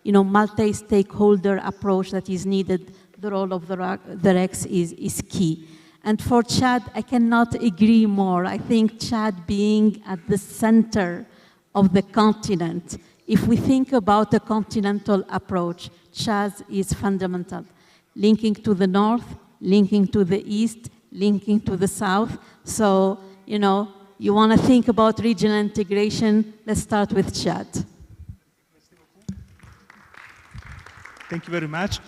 multi-stakeholder approach that is needed, the role of the REX is key. And for Chad, I cannot agree more. I think Chad being at the center of the continent, if we think about a continental approach, Chad is fundamental. Linking to the north, linking to the east, linking to the south. So, you want to think about regional integration, let's start with Chad. Thank you very much.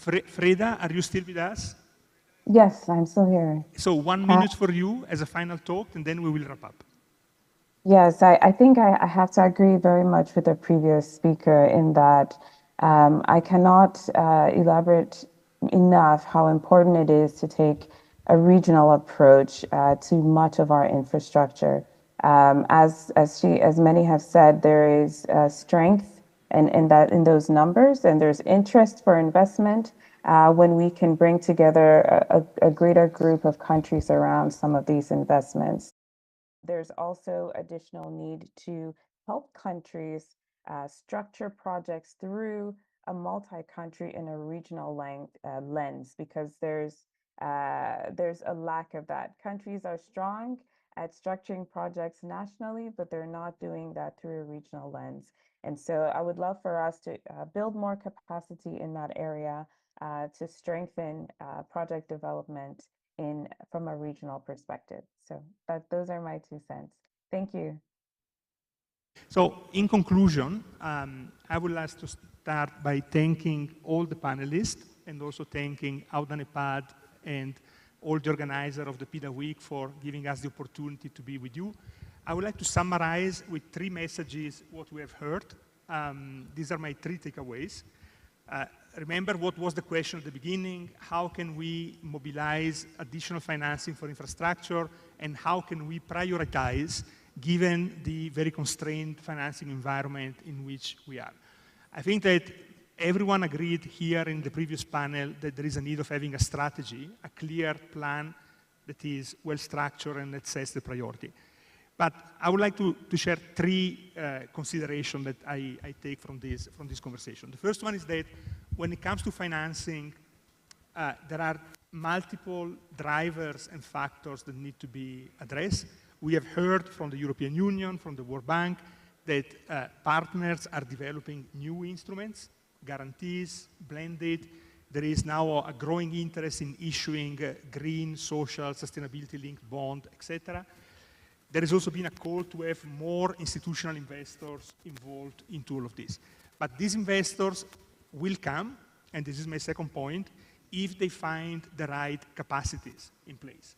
Freda, are you still with us? Yes, I'm still here. So 1 minute for you as a final talk, and then we will wrap up. Yes, I think I have to agree very much with the previous speaker in that I cannot elaborate enough how important it is to take a regional approach to much of our infrastructure. As many have said, there is strength in those numbers, and there's interest for investment when we can bring together a greater group of countries around some of these investments. There's also additional need to help countries structure projects through a multi-country and a regional lens, because there's a lack of that. Countries are strong at structuring projects nationally, but they're not doing that through a regional lens. And so I would love for us to build more capacity in that area to strengthen project development from a regional perspective. So those are my 2 cents. Thank you. So in conclusion, I would like to start by thanking all the panelists and also thanking Audanepad and all the organizers of the PIDA Week for giving us the opportunity to be with you. I would like to summarize with 3 messages what we have heard. These are my 3 takeaways. Remember what was the question at the beginning? How can we mobilize additional financing for infrastructure, and how can we prioritize given the very constrained financing environment in which we are? I think that everyone agreed here in the previous panel that there is a need of having a strategy, a clear plan that is well structured and that sets the priority. But I would like to share 3 considerations that I take from this conversation. The first one is that when it comes to financing, there are multiple drivers and factors that need to be addressed. We have heard from the European Union, from the World Bank, that partners are developing new instruments, guarantees, blended. There is now a growing interest in issuing green, social, sustainability-linked bond, etc. There has also been a call to have more institutional investors involved into all of this. But these investors will come, and this is my second point, if they find the right capacities in place.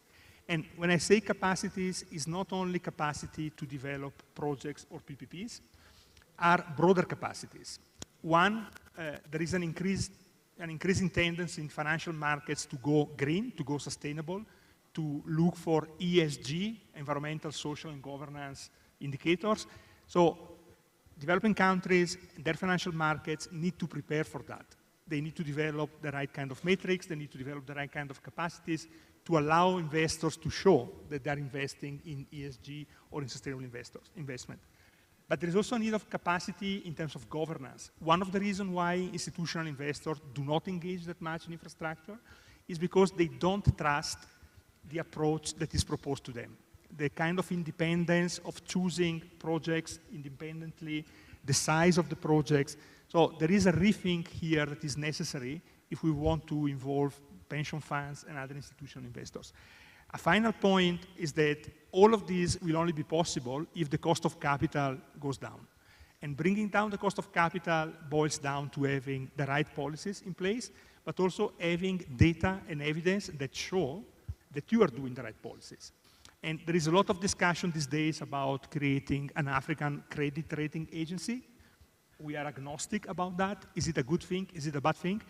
And when I say capacities, it's not only capacity to develop projects or PPPs, are broader capacities. One, there is an increasing tendency in financial markets to go green, to go sustainable, to look for ESG, environmental, social, and governance indicators. So developing countries and their financial markets need to prepare for that. They need to develop the right kind of matrix, they need to develop the right kind of capacities to allow investors to show that they're investing in ESG or in sustainable investment. But there is also a need of capacity in terms of governance. One of the reasons why institutional investors do not engage that much in infrastructure is because they don't trust the approach that is proposed to them. The kind of independence of choosing projects independently, the size of the projects. So there is a rethink here that is necessary if we want to involve pension funds and other institutional investors. A final point is that all of these will only be possible if the cost of capital goes down. And bringing down the cost of capital boils down to having the right policies in place, but also having data and evidence that show that you are doing the right policies. And there is a lot of discussion these days about creating an African credit rating agency. We are agnostic about that. Is it a good thing? Is it a bad thing?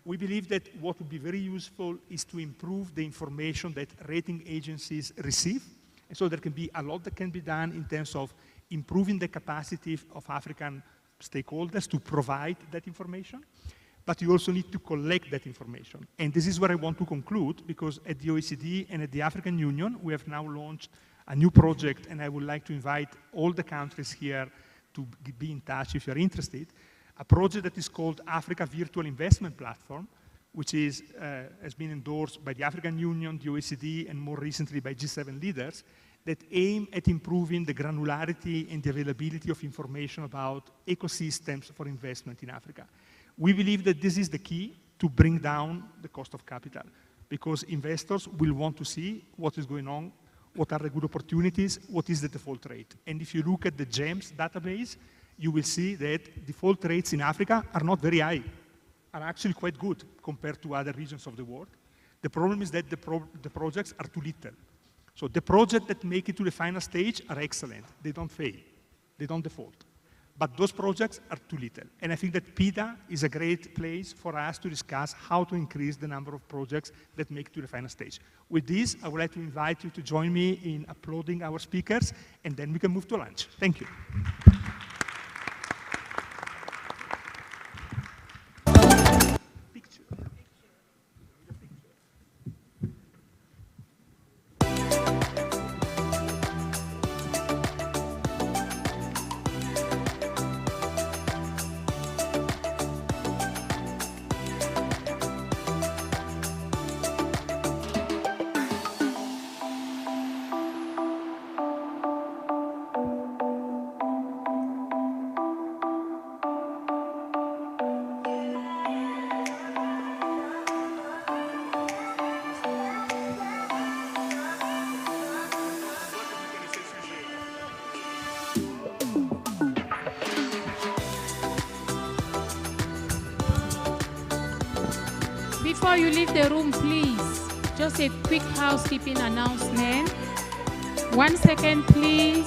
We believe that what would be very useful is to improve the information that rating agencies receive. And so there can be a lot that can be done in terms of improving the capacity of African stakeholders to provide that information. But you also need to collect that information. And this is where I want to conclude, because at the OECD and at the African Union, we have now launched a new project, and I would like to invite all the countries here to be in touch if you're interested, a project that is called Africa Virtual Investment Platform, which is, has been endorsed by the African Union, the OECD, and more recently by G7 leaders, that aim at improving the granularity and the availability of information about ecosystems for investment in Africa. We believe that this is the key to bring down the cost of capital, because investors will want to see what is going on, what are the good opportunities, what is the default rate. And if you look at the GEMS database, you will see that default rates in Africa are not very high, are actually quite good compared to other regions of the world. The problem is that the projects are too little. So the projects that make it to the final stage are excellent. They don't fail. They don't default. But those projects are too little. And I think that PIDA is a great place for us to discuss how to increase the number of projects that make it to the final stage. With this, I would like to invite you to join me in applauding our speakers, and then we can move to lunch. Thank you. Before you leave the room, please, just a quick housekeeping announcement. 1 second, please.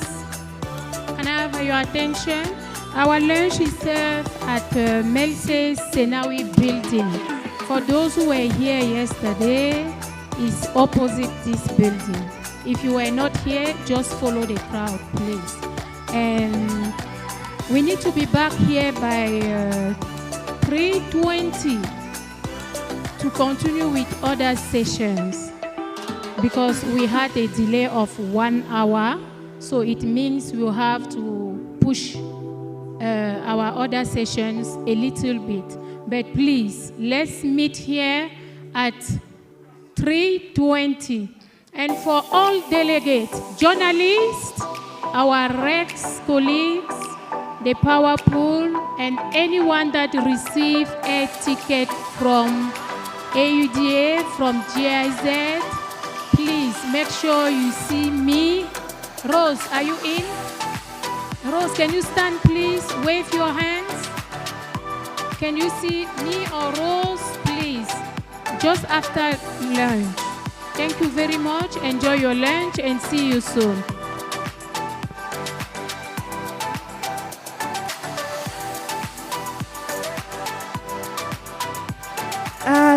Can I have your attention? Our lunch is served at Melse Senawi building. For those who were here yesterday, it's opposite this building. If you were not here, just follow the crowd, please. And we need to be back here by 3:20 to continue with other sessions, because we had a delay of 1 hour, so it means we'll have to push our other sessions a little bit. But please, let's meet here at 3:20. And for all delegates, journalists, our REX colleagues, the Power Pool, and anyone that received a ticket from AUDA, from GIZ, please make sure you see me. Rose, are you in? Rose, can you stand, please? Wave your hands. Can you see me or Rose, please? Just after lunch. Thank you very much. Enjoy your lunch and see you soon.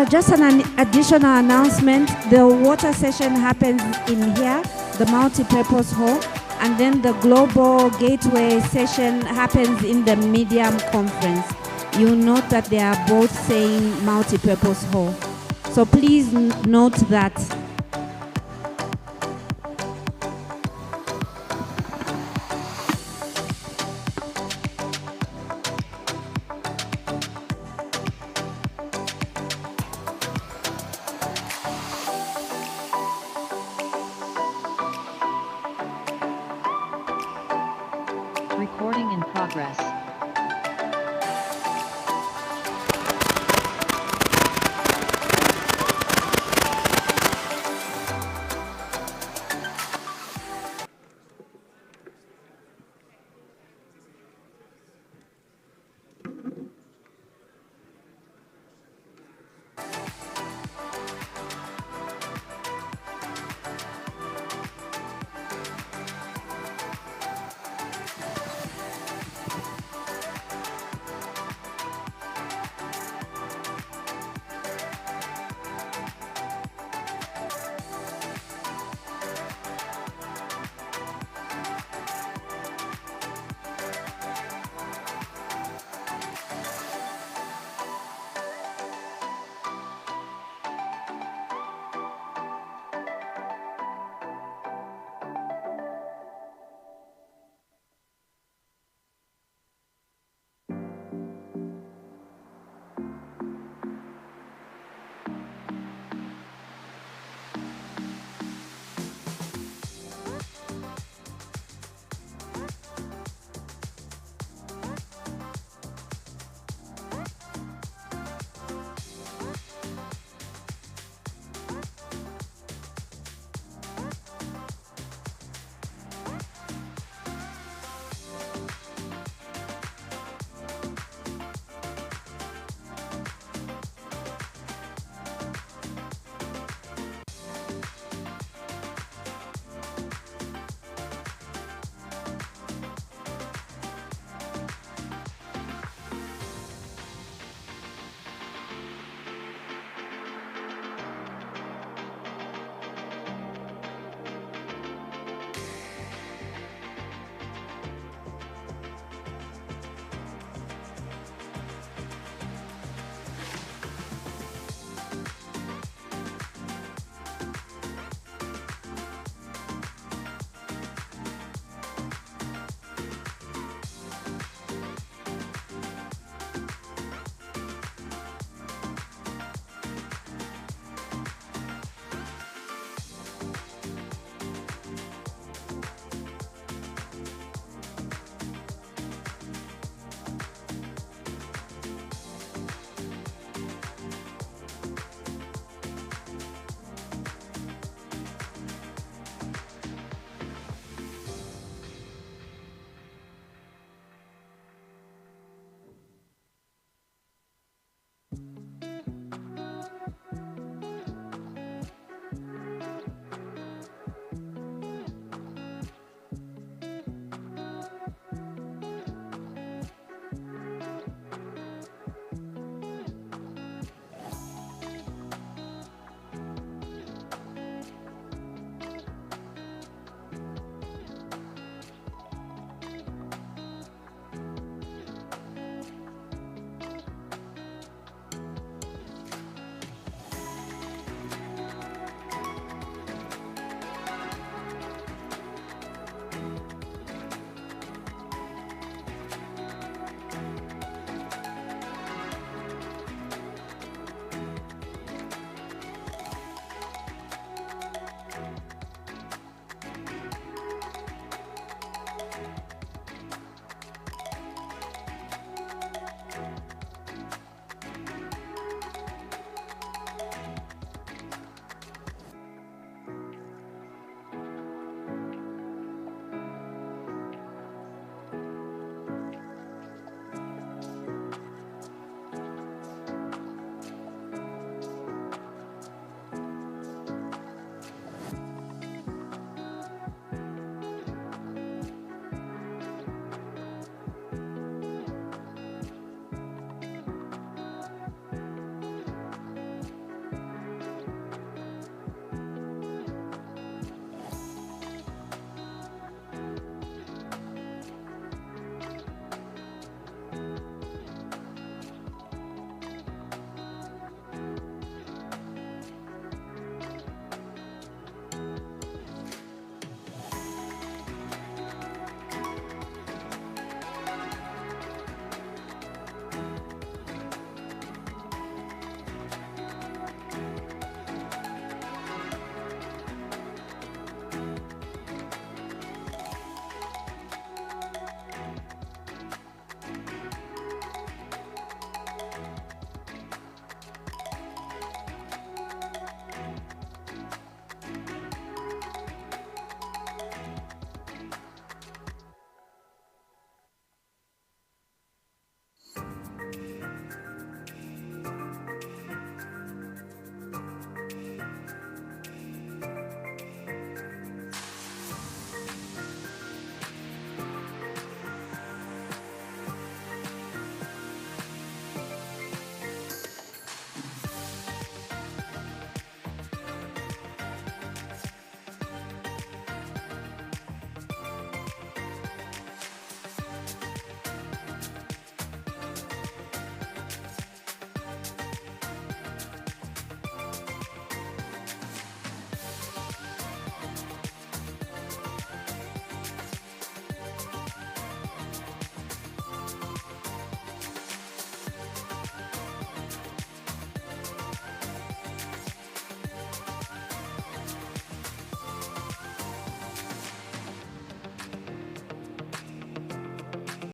Just an additional announcement, the water session happens in here, the multi-purpose hall, and then the global gateway session happens in the medium conference. you note that they are both saying multi-purpose hall. So please note that. Recording in progress.